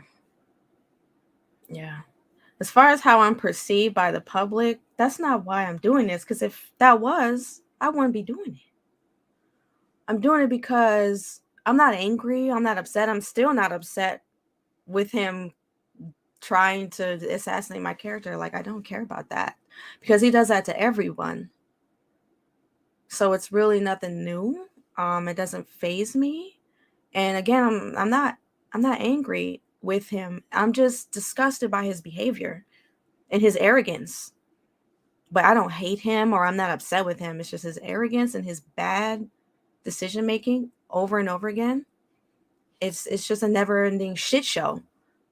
Yeah. As far as how I'm perceived by the public, that's not why I'm doing this. Because if that was, I wouldn't be doing it. I'm doing it because I'm not angry. I'm not upset. I'm still not upset with him trying to assassinate my character. Like, I don't care about that, because he does that to everyone. So it's really nothing new. It doesn't faze me. And again, I'm not angry with him. I'm just disgusted by his behavior and his arrogance. But I don't hate him, or I'm not upset with him. It's just his arrogance and his bad decision making over and over again. It's just a never-ending shit show.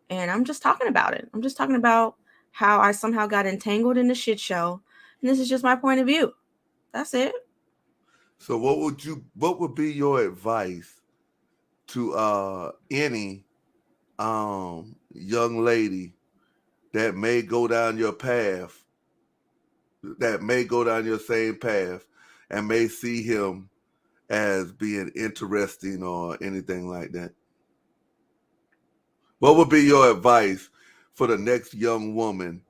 And I'm just talking about it. I'm just talking about how I somehow got entangled in the shit show. And this is just my point of view. That's it. So what would be your advice to any young lady that may go down your path, that may go down your same path, and may see him as being interesting or anything like that? What would be your advice for the next young woman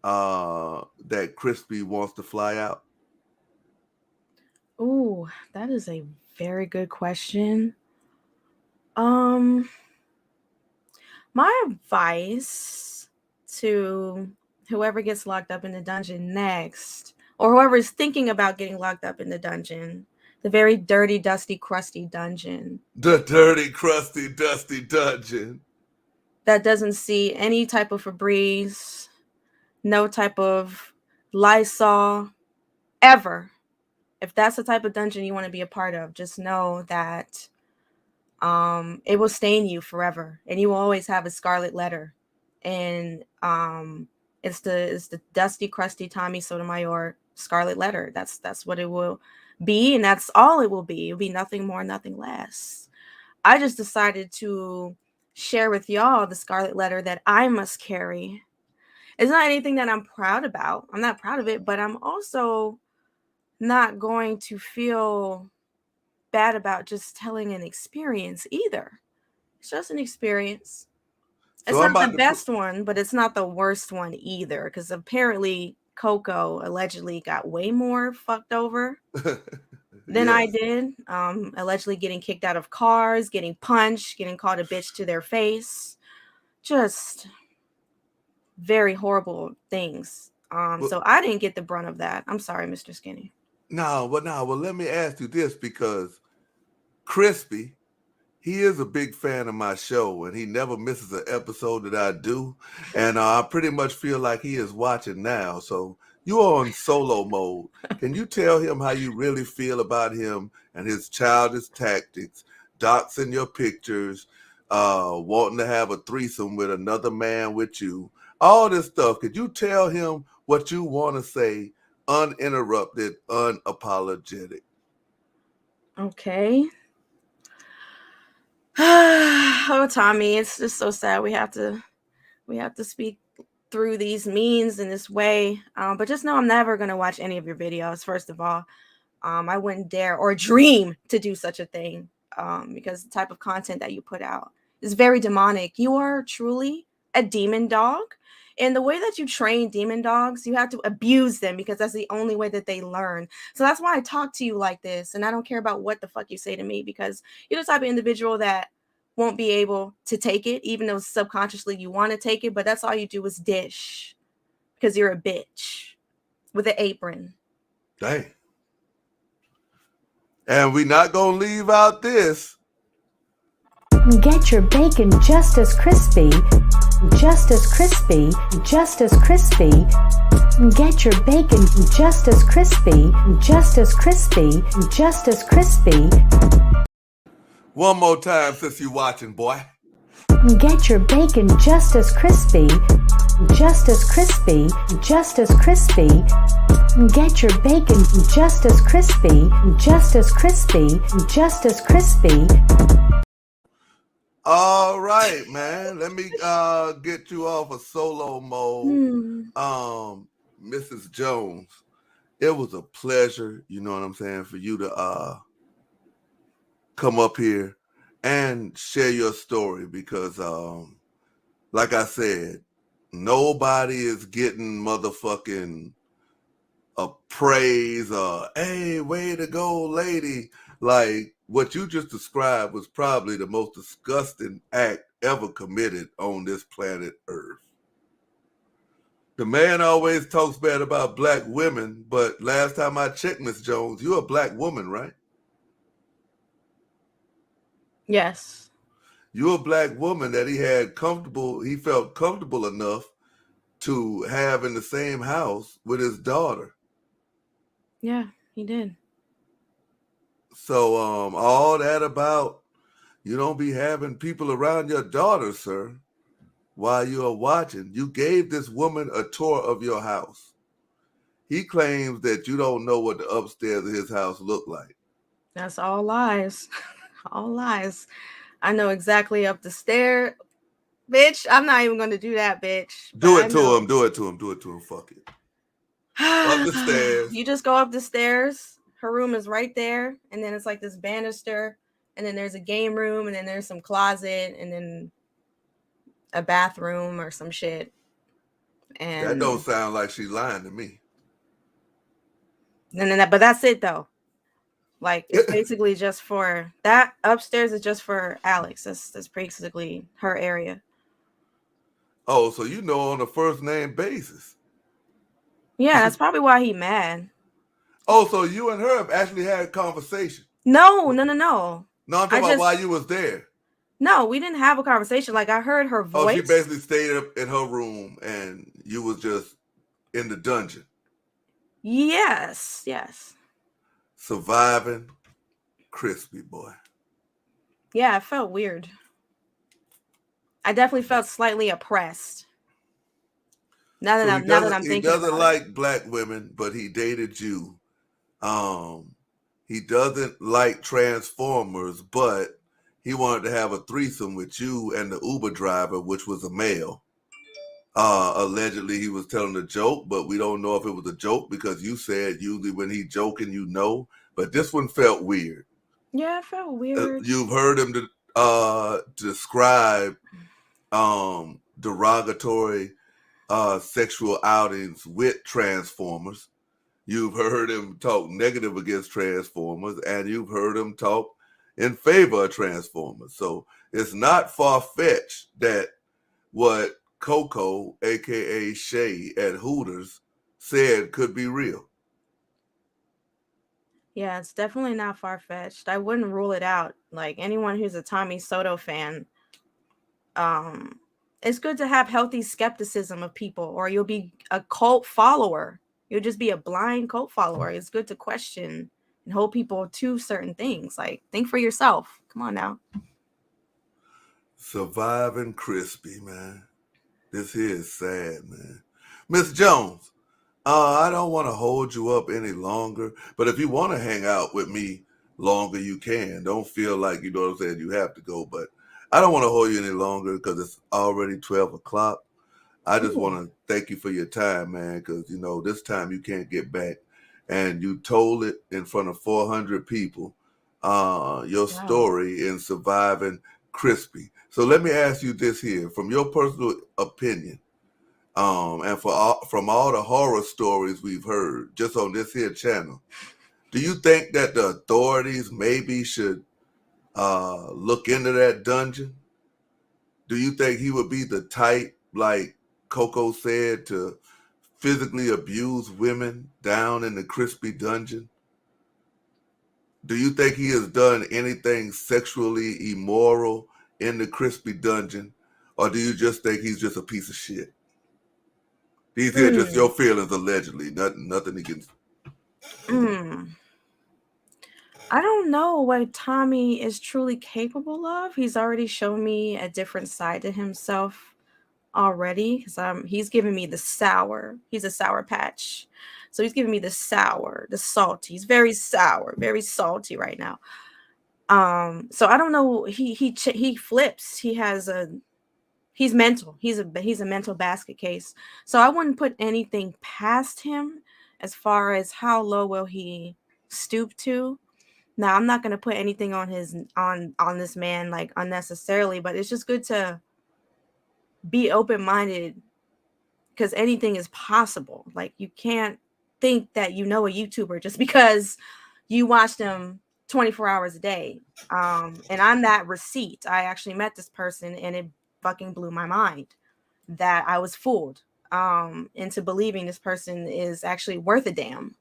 that Crispy wants to fly out? Ooh, that is a very good question. My advice to whoever gets locked up in the dungeon next, or whoever is thinking about getting locked up in the dungeon, the very dirty, dusty, crusty dungeon. The dirty, crusty, dusty dungeon. That doesn't see any type of Febreze, no type of Lysol, ever. If that's the type of dungeon you want to be a part of, just know that it will stain you forever, and you will always have a scarlet letter. And it's the dusty, crusty Tommy Sotomayor scarlet letter. That's what it will be, and that's all it will be. It'll be nothing more, nothing less. I just decided to share with y'all the scarlet letter that I must carry. It's not anything that I'm proud about. I'm not proud of it, but I'm also not going to feel bad about just telling an experience either. It's just an experience. It's So not the best one, but it's not the worst one either, because apparently CoCo allegedly got way more fucked over than I did. Allegedly getting kicked out of cars, getting punched, getting called a bitch to their face. Just very horrible things. So I didn't get the brunt of that. I'm sorry, Mr. Skinny. No, well, let me ask you this, because Crispy, he is a big fan of my show, and he never misses an episode that I do. And I pretty much feel like he is watching now. So you're on solo mode. Can you tell him how you really feel about him and his childish tactics, doxing your pictures, wanting to have a threesome with another man with you, all this stuff? Could you tell him what you want to say, uninterrupted, unapologetic? Okay. Oh, Tommy, it's just so sad. We have to speak through these means in this way. But just know I'm never gonna watch any of your videos. First of all, I wouldn't dare or dream to do such a thing. Because the type of content that you put out is very demonic. You are truly a demon dog. And the way that you train demon dogs, you have to abuse them, because that's the only way that they learn. So that's why I talk to you like this. And I don't care about what the fuck you say to me, because you're the type of individual that won't be able to take it, even though subconsciously you want to take it. But that's all you do is dish, because you're a bitch with an apron. Dang. And we not gonna leave out this. Get your bacon just as crispy, just as crispy, just as crispy. Get your bacon just as crispy, just as crispy, just as crispy. One more time since you watching, boy. Get your bacon just as crispy, just as crispy, just as crispy. Get your bacon just as crispy, just as crispy, just as crispy. All right, man. Let me get you off of solo mode. Mrs. Jones, it was a pleasure, you know what I'm saying, for you to come up here and share your story, because like I said, nobody is getting motherfucking praise or hey, way to go, lady. Like, what you just described was probably the most disgusting act ever committed on this planet Earth. The man always talks bad about black women, but last time I checked, Miss Jones, you're a black woman, right? Yes. You're a black woman that he felt comfortable enough to have in the same house with his daughter. Yeah, he did. So all that about you don't be having people around your daughter, sir, while you are watching. You gave this woman a tour of your house. He claims that you don't know what the upstairs of his house looked like. That's all lies. All lies. I know exactly up the stair. Bitch, I'm not even going to do that, bitch. Do it to him. Do it to him. Fuck it. Up the stairs. You just go up the stairs. Her room is right there. And then it's like this banister. And then there's a game room. And then there's some closet. And then a bathroom or some shit. And that don't sound like she's lying to me. But that's it, though. Like, it's basically just for that. Upstairs is just for Alex. That's basically her area. Oh, so you know on a first name basis. Yeah, that's probably why he mad. Oh, so you and her have actually had a conversation? No. No, I'm talking about while you was there. No, we didn't have a conversation. Like, I heard her voice. Oh, she basically stayed up in her room and you was just in the dungeon. Yes. Surviving crispy, boy. Yeah, it felt weird. I definitely felt slightly oppressed. Now that I'm thinking, he doesn't like black women, but he dated you. He doesn't like Transformers, but he wanted to have a threesome with you and the Uber driver, which was a male. Allegedly, he was telling a joke, but we don't know if it was a joke because you said usually when he joking, you know. But this one felt weird. Yeah, it felt weird. You've heard him describe derogatory sexual outings with Transformers. You've heard him talk negative against Transformers, and you've heard him talk in favor of Transformers. So it's not far-fetched that what CoCo, aka Shay at Hooters, said could be real. Yeah, it's definitely not far-fetched. I wouldn't rule it out. Like anyone who's a Tommy Soto fan, um, it's good to have healthy skepticism of people, or you'll be a cult follower. You'll just be a blind cult follower. It's good to question and hold people to certain things. Like, think for yourself. Come on now. Surviving Crispy, man. This here is sad, man. Miss Jones, I don't want to hold you up any longer, but if you want to hang out with me longer, you can. Don't feel like, you know what I'm saying, you have to go, but I don't want to hold you any longer because it's already 12 o'clock. I just want to thank you for your time, man, because, you know, this time you can't get back. And you told it in front of 400 people, your story in surviving Crispy. So let me ask you this here, from your personal opinion, and from all the horror stories we've heard just on this here channel, do you think that the authorities maybe should look into that dungeon? Do you think he would be the type, like CoCo said, to physically abuse women down in the Crispy dungeon? Do you think he has done anything sexually immoral in the Crispy dungeon? Or do you just think he's just a piece of shit? These are just your feelings, allegedly. Nothing against. I don't know what Tommy is truly capable of. He's already shown me a different side to himself already, because he's giving me the sour. He's a sour patch. So he's giving me the sour, the salty. He's very sour, very salty right now. So I don't know. He flips. He's mental. He's a mental basket case. So I wouldn't put anything past him as far as how low will he stoop to. Now, I'm not going to put anything on this man like unnecessarily, but it's just good to be open-minded, because anything is possible. Like, you can't think that you know a YouTuber just because you watch them 24 hours a day. And I'm that receipt. I actually met this person and it fucking blew my mind that I was fooled into believing this person is actually worth a damn.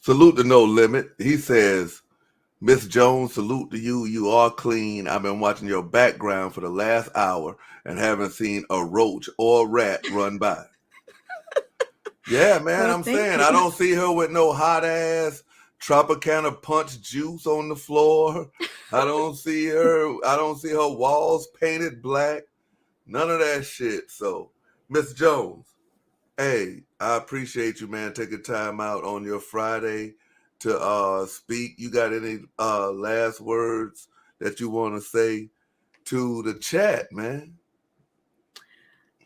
Salute to No Limit. He says, Miss Jones, salute to you. You are clean. I've been watching your background for the last hour and haven't seen a roach or a rat run by. Yeah, man, Well, I'm thank saying you. I don't see her with no hot ass Tropicana punch juice on the floor. I don't see her walls painted black. None of that shit. So, Miss Jones, hey, I appreciate you, man, taking time out on your Friday to speak. You got any last words that you want to say to the chat, man?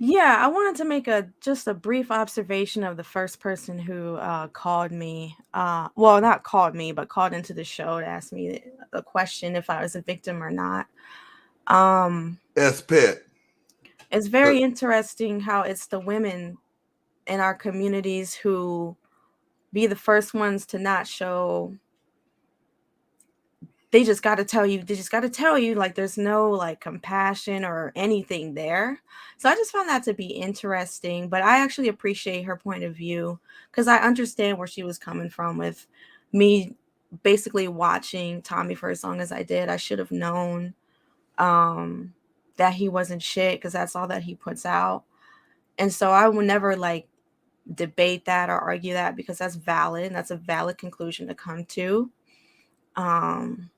Yeah, I wanted to make just a brief observation of the first person who called me. Well, not called me, but called into the show to ask me a question if I was a victim or not. Pet. It's very interesting how it's the women in our communities who be the first ones to not show. They just got to tell you, like, there's no like compassion or anything there. So I just found that to be interesting, but I actually appreciate her point of view, because I understand where she was coming from with me basically watching Tommy for as long as I did. I should have known that he wasn't shit, because that's all that he puts out. And so I would never like debate that or argue that, because that's valid. And that's a valid conclusion to come to. And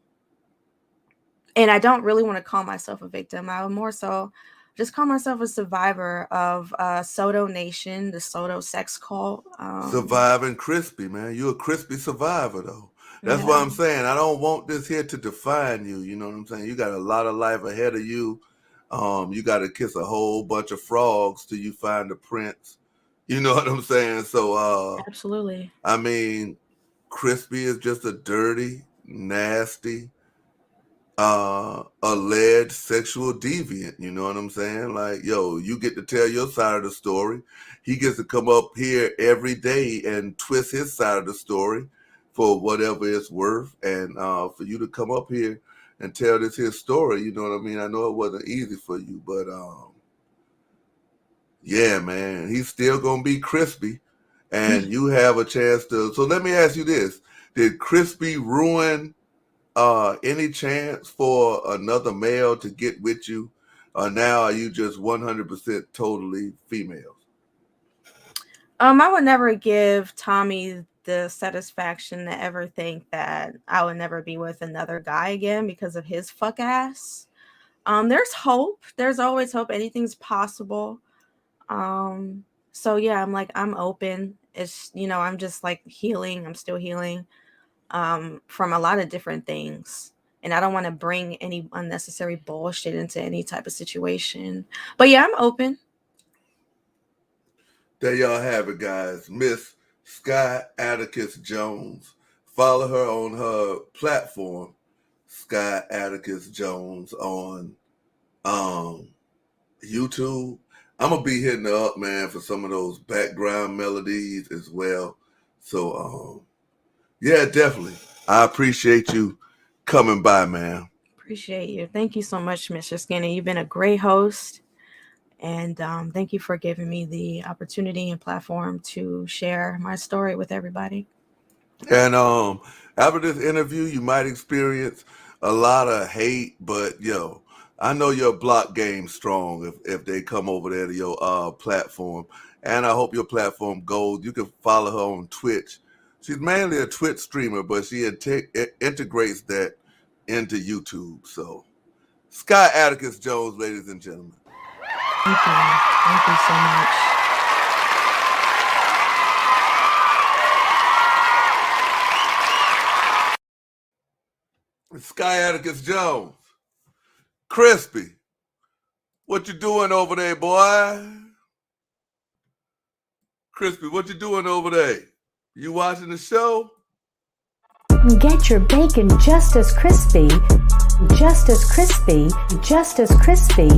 I don't really want to call myself a victim. I would more so just call myself a survivor of Soto Nation, the Soto sex cult. Surviving Crispy, man. You're a Crispy survivor, though. That's what I'm saying. I don't want this here to define you. You know what I'm saying? You got a lot of life ahead of you. You got to kiss a whole bunch of frogs till you find the prince. You know what I'm saying? So, absolutely. I mean, Crispy is just a dirty, nasty, alleged sexual deviant. You know what I'm saying? Like, yo, you get to tell your side of the story. He gets to come up here every day and twist his side of the story for whatever it's worth. And for you to come up here and tell this his story, you know what I mean? I know it wasn't easy for you, but yeah, man, he's still gonna be Crispy. and you have a chance to. So let me ask you this: did Crispy ruin any chance for another male to get with you, or now are you just 100% totally females? I would never give Tommy the satisfaction to ever think that I would never be with another guy again because of his fuck ass. There's hope. There's always hope. Anything's possible. So yeah, I'm open. It's, I'm just like healing. I'm still healing from a lot of different things. And I don't want to bring any unnecessary bullshit into any type of situation. But yeah, I'm open. There y'all have it, guys. Miss Sky Atticus Jones. Follow her on her platform, Sky Atticus Jones, on YouTube. I'm gonna be hitting her up, man, for some of those background melodies as well. So yeah, definitely. I appreciate you coming by, man. Appreciate you. Thank you so much, Mr. Skinny. You've been a great host. And thank you for giving me the opportunity and platform to share my story with everybody. And after this interview, you might experience a lot of hate, but yo, I know your block game's strong if they come over there to your platform. And I hope your platform goes. You can follow her on Twitch. She's mainly a Twitch streamer, but she integrates that into YouTube. So, Sky Atticus Jones, ladies and gentlemen. Thank you. Thank you so much. Sky Atticus Jones. Crispy, what you doing over there, boy? Crispy, what you doing over there? You watching the show? Get your bacon just as crispy, just as crispy, just as crispy.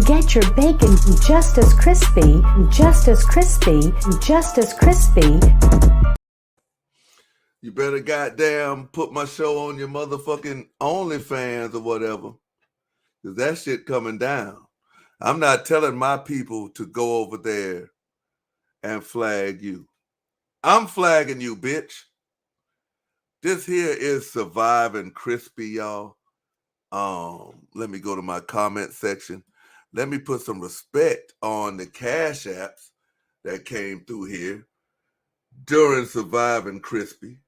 Get your bacon just as crispy, just as crispy, just as crispy. You better goddamn put my show on your motherfucking OnlyFans or whatever, because that shit coming down. I'm not telling my people to go over there and flag you. I'm flagging you, bitch. This here is Surviving Crispy, y'all. Let me go to my comment section. Let me put some respect on the Cash Apps that came through here during Surviving Crispy.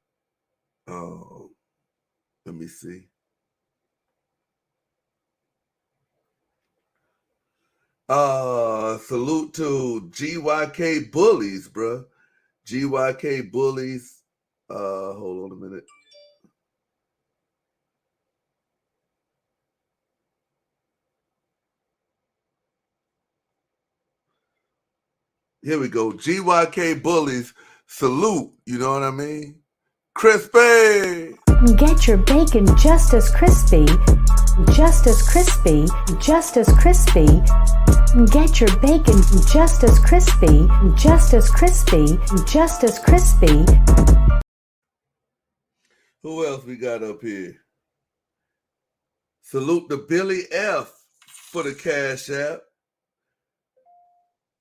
Let me see. Salute to GYK Bullies, bruh. GYK Bullies. Hold on a minute. Here we go. GYK Bullies. Salute. You know what I mean? Crispy. Get your bacon just as crispy, just as crispy, just as crispy. Get your bacon just as crispy, just as crispy, just as crispy. Who else we got up here? Salute to Billy F for the Cash App.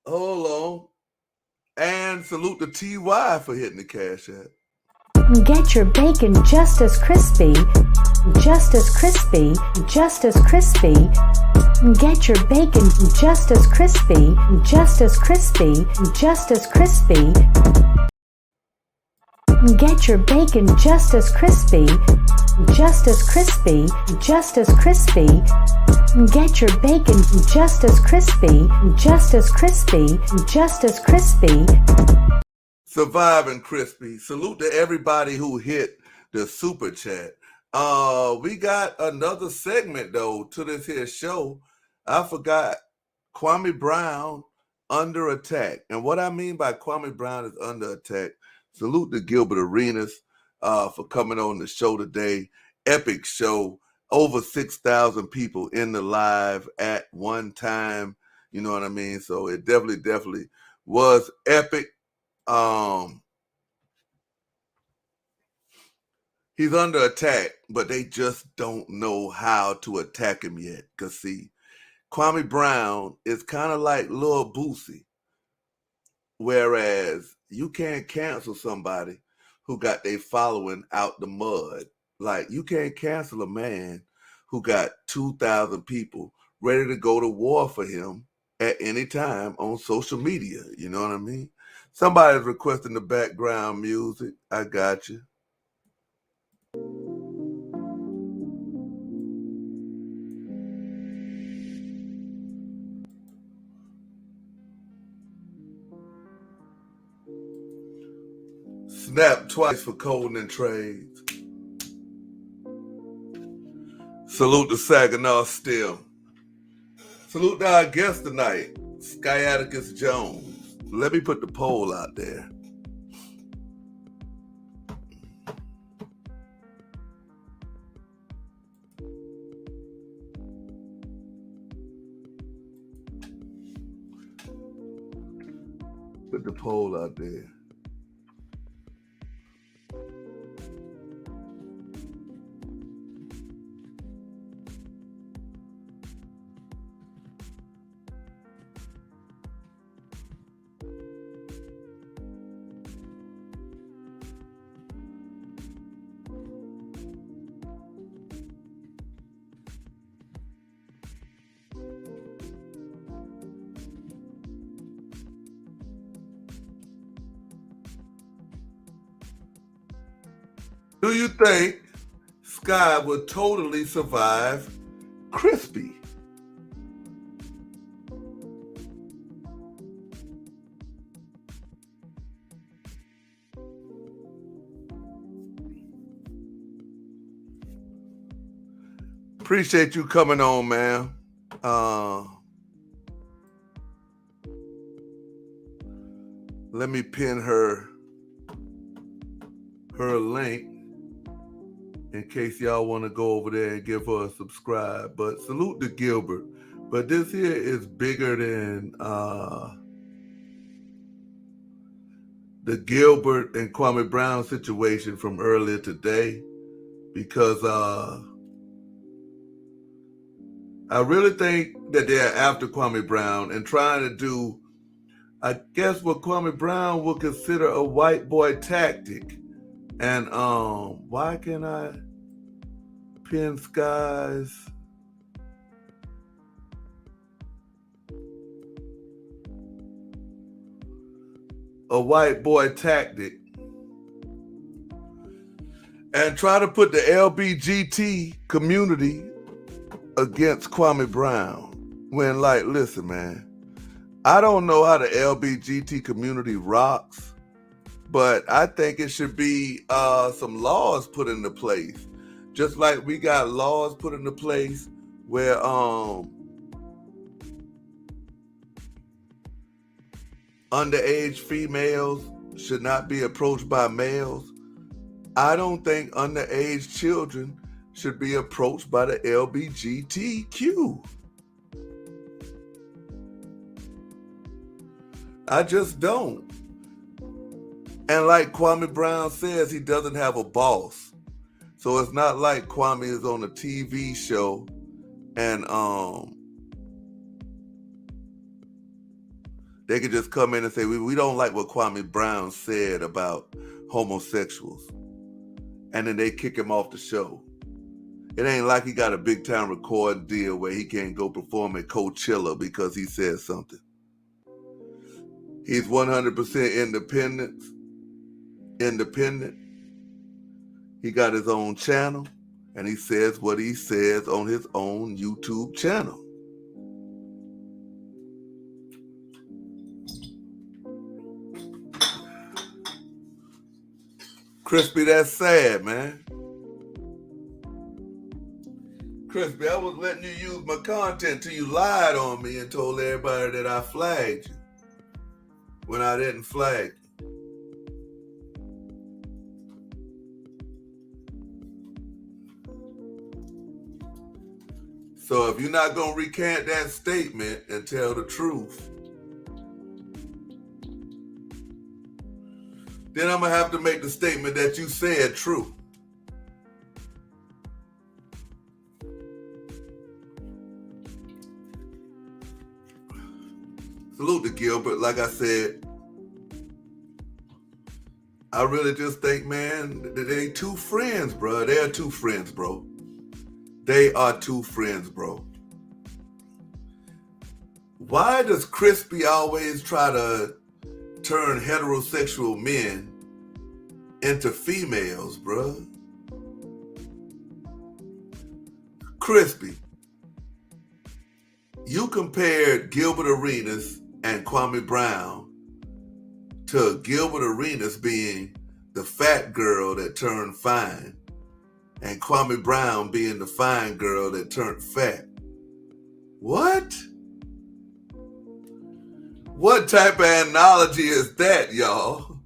Hold on. And salute to TY for hitting the Cash App. Get your bacon just as crispy, just as crispy, just as crispy. Get your bacon just as crispy, just as crispy, just as crispy. Get your bacon just as crispy, just as crispy, just as crispy. Get your bacon just as crispy, just as crispy, just as crispy. Surviving Crispy. Salute to everybody who hit the super chat. We got another segment though to this here show. I forgot Kwame Brown under attack. And what I mean by Kwame Brown is under attack. Salute to Gilbert Arenas for coming on the show today. Epic show. Over 6,000 people in the live at one time. You know what I mean? So it definitely was epic. He's under attack, but they just don't know how to attack him yet. Because, see, Kwame Brown is kind of like Lil Boosie, whereas You can't cancel somebody who got their following out the mud. Like, you can't cancel a man who got 2,000 people ready to go to war for him at any time on social media. You know what I mean? Somebody's requesting the background music. I got you. Snap twice for coding and trades. Salute to Saginaw still. Salute to our guest tonight, Atticus Jones. Let me put the poll out there. Put the poll out there. Do you think Sky would totally survive Crispy? Appreciate you coming on, man. Let me pin her link in case y'all want to go over there and give her a subscribe. But salute to Gilbert. But this here is bigger than the Gilbert and Kwame Brown situation from earlier today, because I really think that they're after Kwame Brown and trying to do, I guess, what Kwame Brown would consider a white boy tactic. And why can't I pin Sky's? A white boy tactic. And try to put the LBGT community against Kwame Brown. When, like, listen, man, I don't know how the LBGT community rocks, but I think it should be some laws put into place. Just like we got laws put into place where underage females should not be approached by males. I don't think underage children should be approached by the LBGTQ. I just don't. And like Kwame Brown says, he doesn't have a boss. So it's not like Kwame is on a TV show and they could just come in and say, we don't like what Kwame Brown said about homosexuals. And then they kick him off the show. It ain't like he got a big time recording deal where he can't go perform at Coachella because he said something. He's 100% independent. He got his own channel, and he says what he says on his own YouTube channel. Crispy, that's sad, man. Crispy, I was letting you use my content till you lied on me and told everybody that I flagged you when I didn't flag you. So if you're not going to recant that statement and tell the truth, then I'm going to have to make the statement that you said true. Salute to Gilbert. Like I said, I really just think, man, that they two friends, bro. They are two friends, bro. They are two friends, bro. Why does Crispy always try to turn heterosexual men into females, bro? Crispy, you compared Gilbert Arenas and Kwame Brown to Gilbert Arenas being the fat girl that turned fine and Kwame Brown being the fine girl that turned fat. What? What type of analogy is that, y'all?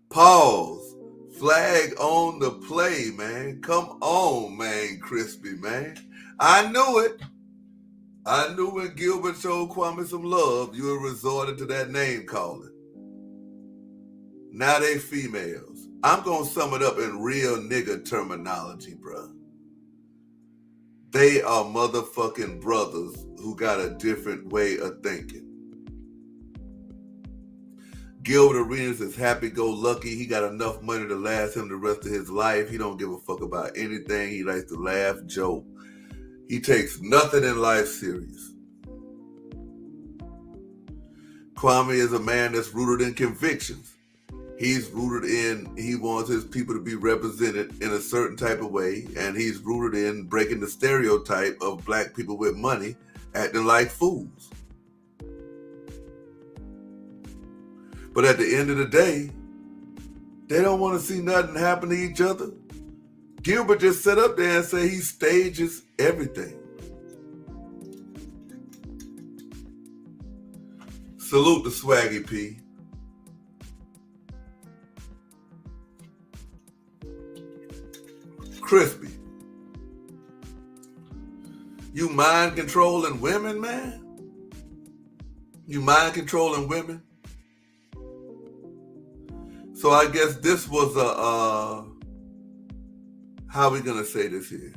Pause. Flag on the play, man. Come on, man, Crispy, man. I knew it. I knew when Gilbert showed Kwame some love, you were resorted to that name calling. Now they females. I'm going to sum it up in real nigga terminology, bro. They are motherfucking brothers who got a different way of thinking. Gilbert Arenas is happy-go-lucky. He got enough money to last him the rest of his life. He don't give a fuck about anything. He likes to laugh, joke. He takes nothing in life serious. Kwame is a man that's rooted in convictions. He's rooted in, he wants his people to be represented in a certain type of way, and he's rooted in breaking the stereotype of black people with money acting like fools. But at the end of the day, they don't want to see nothing happen to each other. Gilbert just sat up there and said he stages everything. Salute to Swaggy P. Crispy. You mind controlling women, man? You mind controlling women? So I guess this was a, how are we going to say this here?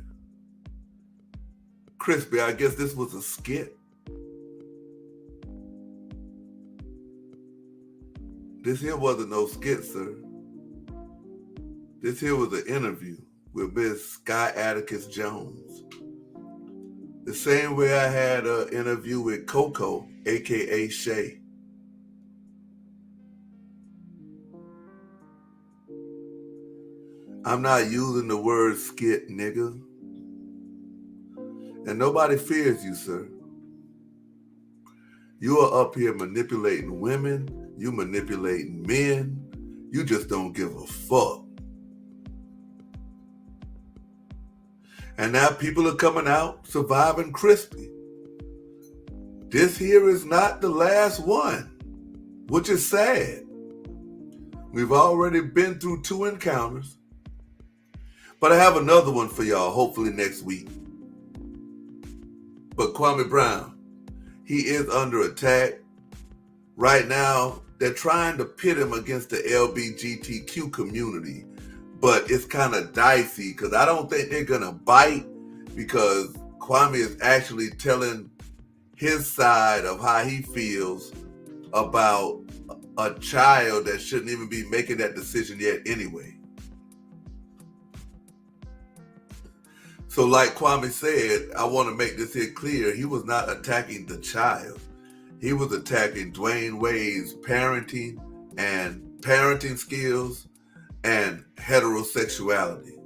Crispy, I guess this was a skit. This here wasn't no skit, sir. This here was an interview with Miss Sky Atticus Jones. The same way I had an interview with CoCo, a.k.a. Shay. I'm not using the word skit, nigga. And nobody fears you, sir. You are up here manipulating women. You manipulating men. You just don't give a fuck. And now people are coming out surviving Crispy. This here is not the last one, which is sad. We've already been through 2 encounters. But I have another one for y'all, hopefully next week. But Kwame Brown, he is under attack. Right now, they're trying to pit him against the LGBTQ community. But it's kind of dicey because I don't think they're going to bite because Kwame is actually telling his side of how he feels about a child that shouldn't even be making that decision yet anyway. So like Kwame said, I want to make this here clear. He was not attacking the child. He was attacking Dwayne Wade's parenting skills and heterosexuality.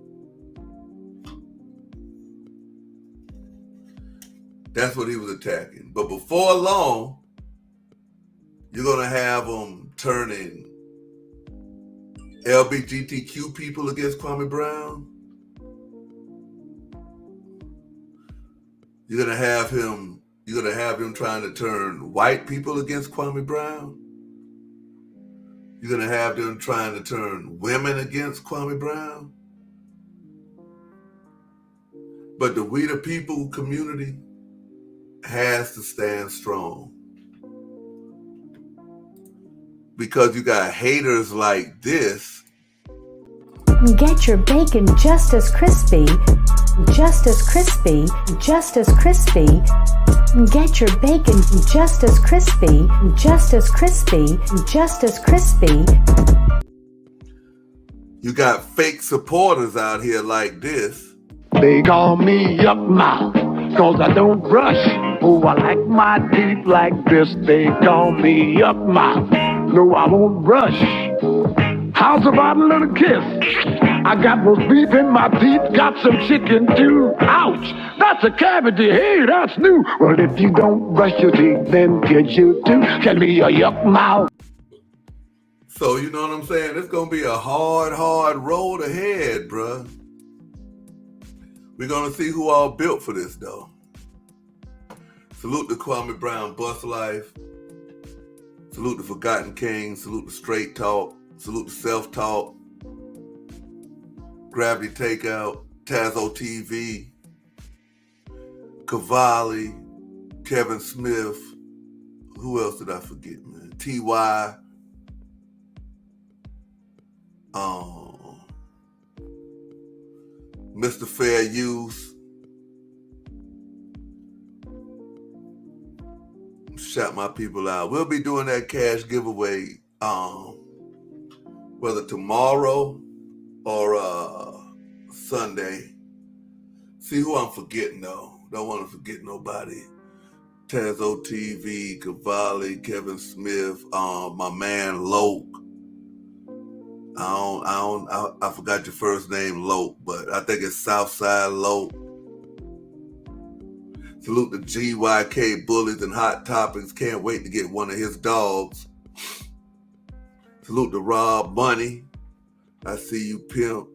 That's what he was attacking. But before long, you're going to have him turning LGBTQ people against Kwame Brown. You're gonna have him trying to turn white people against Kwame Brown. You're gonna have them trying to turn women against Kwame Brown. But the We the People community has to stand strong. Because you got haters like this. Get your bacon just as crispy, just as crispy, just as crispy. Get your bacon just as crispy, just as crispy, just as crispy. You got fake supporters out here like this. They call me Yuck Mouth, cause I don't brush. Oh, I like my teeth like this. They call me Yuck Mouth. No, I won't brush. How's about a little kiss? I got roast beef in my teeth, got some chicken too. Ouch, that's a cavity. Hey, that's new. Well, if you don't brush your teeth, then get you too. Can be a Yuck Mouth. So, you know what I'm saying? It's going to be a hard road ahead, bruh. We're going to see who all built for this, though. Salute to Kwame Brown, Bust Life. Salute to Forgotten King. Salute to Straight Talk. Salute to Self-Talk. Gravity Takeout. Tazo TV. Cavalli. Kevin Smith. Who else did I forget, man? T.Y. Mr. Fair Use. Shout my people out. We'll be doing that cash giveaway whether tomorrow or Sunday. See who I'm forgetting though. Don't want to forget nobody. Tazo TV, Cavalli, Kevin Smith, my man Loke. I forgot your first name, Loke, but I think it's Southside Loke. Salute the GYK Bullies and Hot Topics. Can't wait to get one of his dogs. Salute to Rob Bunny. I see you, pimp.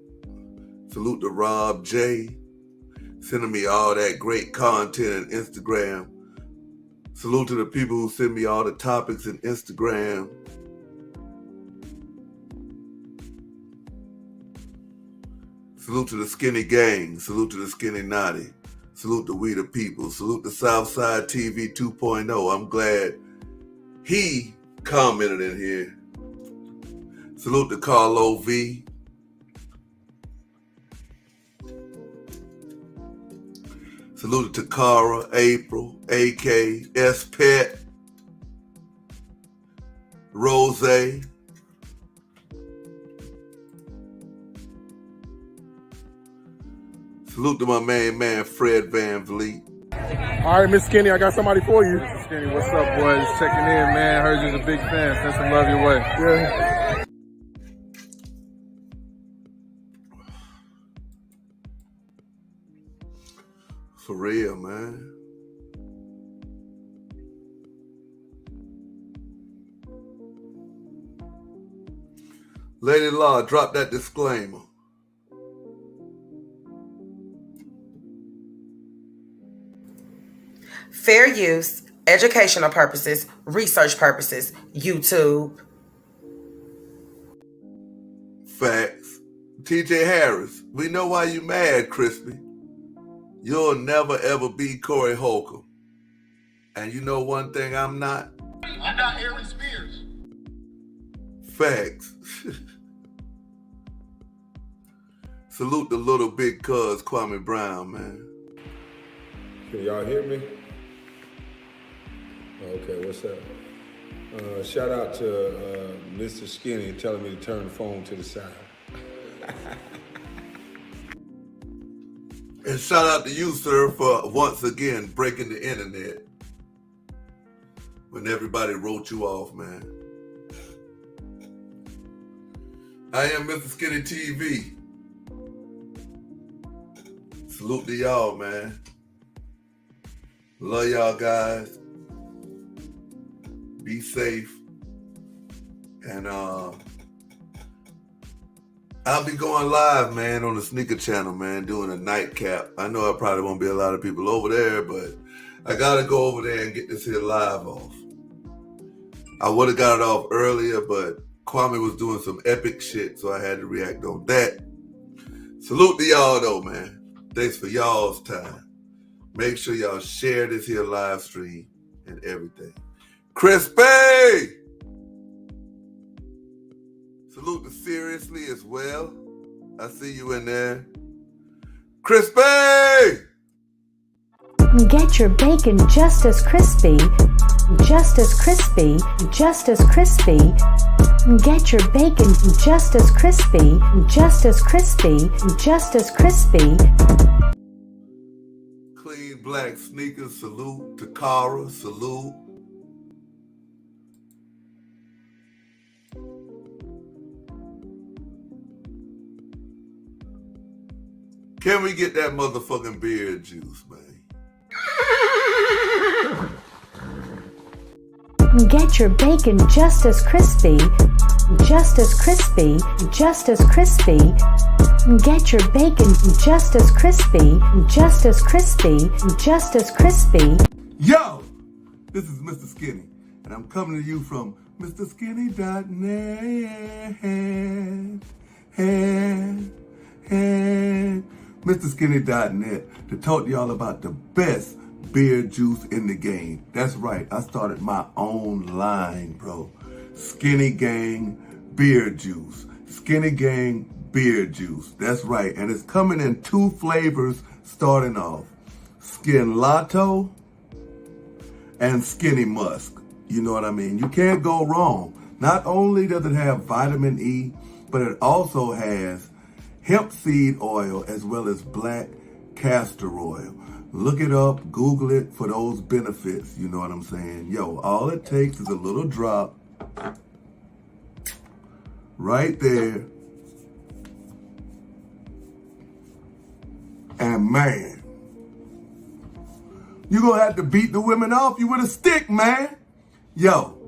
Salute to Rob J. Sending me all that great content on Instagram. Salute to the people who send me all the topics in Instagram. Salute to the Skinny Gang. Salute to the Skinny-Nati. Salute to We the People. Salute to Southside TV 2.0. I'm glad he commented in here. Salute to Carlo V. Salute to Takara, April, AK, S Pet, Rose. Salute to my main man, Fred Van Vliet. All right, Miss Skinny, I got somebody for you. Skinny, what's up, boys? Checking in, man. Heard you're a big fan. Send some love your way. Yeah. For real, man. Lady Law, drop that disclaimer. Fair use, educational purposes, research purposes, YouTube. Facts. TJ Harris, we know why you mad, Crispy. You'll never ever be Corey Holcomb. And you know one thing I'm not? I'm not Aaron Spears. Facts. Salute the little big cuz Kwame Brown, man. Can y'all hear me? Okay, what's up? Shout out to Mr. Skinny telling me to turn the phone to the side. And shout out to you, sir, for once again breaking the internet when everybody wrote you off, man. I am Mr. Skinny TV. Salute to y'all, man. Love y'all guys. Be safe. And I'll be going live, man, on the Sneaker Channel, man, doing a nightcap. I know I probably won't be a lot of people over there, but I gotta go over there and get this here live off. I would have got it off earlier, but Kwame was doing some epic shit, so I had to react on that. Salute to y'all, though, man. Thanks for y'all's time. Make sure y'all share this here live stream and everything. Crispy! Salute to Seriously as well. I see you in there. Crispy! Get your bacon just as crispy, just as crispy, just as crispy. Get your bacon just as crispy, just as crispy, just as crispy. Clean black sneakers, salute. Takara, salute. Can we get that motherfucking beard juice, man? Get your bacon just as crispy, just as crispy, just as crispy. Get your bacon just as crispy, just as crispy, just as crispy. Yo, this is Mr. Skinny, and I'm coming to you from MrSkinny.net. MrSkinny.net to talk to y'all about the best beard juice in the game. That's right, I started my own line, bro. Skinny Gang Beard Juice. Skinny Gang Beard Juice. That's right, and it's coming in 2 flavors starting off. Skin Lato and Skinny Musk. You know what I mean? You can't go wrong. Not only does it have vitamin E, but it also has hemp seed oil as well as black castor oil. Look it up, Google it for those benefits, you know what I'm saying? Yo, all it takes is a little drop right there. And man, you're gonna have to beat the women off you with a stick, man. Yo,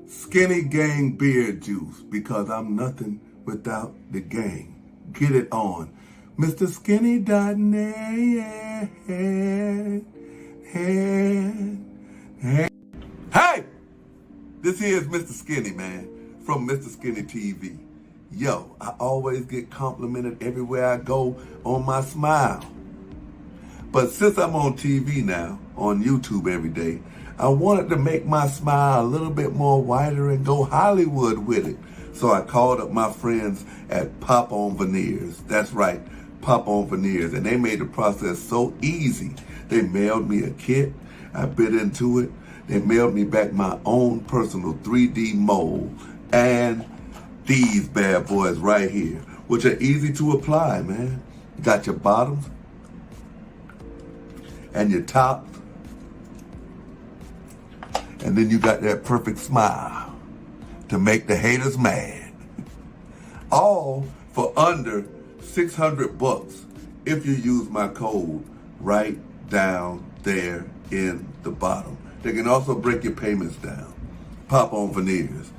Skinny Gang Beard Juice, because I'm nothing without the gang. Get it on. MrSkinny.net. Hey! This here is Mr. Skinny, man, from Mr. Skinny TV. Yo, I always get complimented everywhere I go on my smile. But since I'm on TV now, on YouTube every day, I wanted to make my smile a little bit more wider and go Hollywood with it. So I called up my friends at Pop On Veneers. That's right, Pop On Veneers. And they made the process so easy. They mailed me a kit. I bit into it. They mailed me back my own personal 3D mold. And these bad boys right here, which are easy to apply, man. You got your bottoms and your top. And then you got that perfect smile to make the haters mad. All for under $600 if you use my code right down there in the bottom. They can also break your payments down. Pop On Veneers.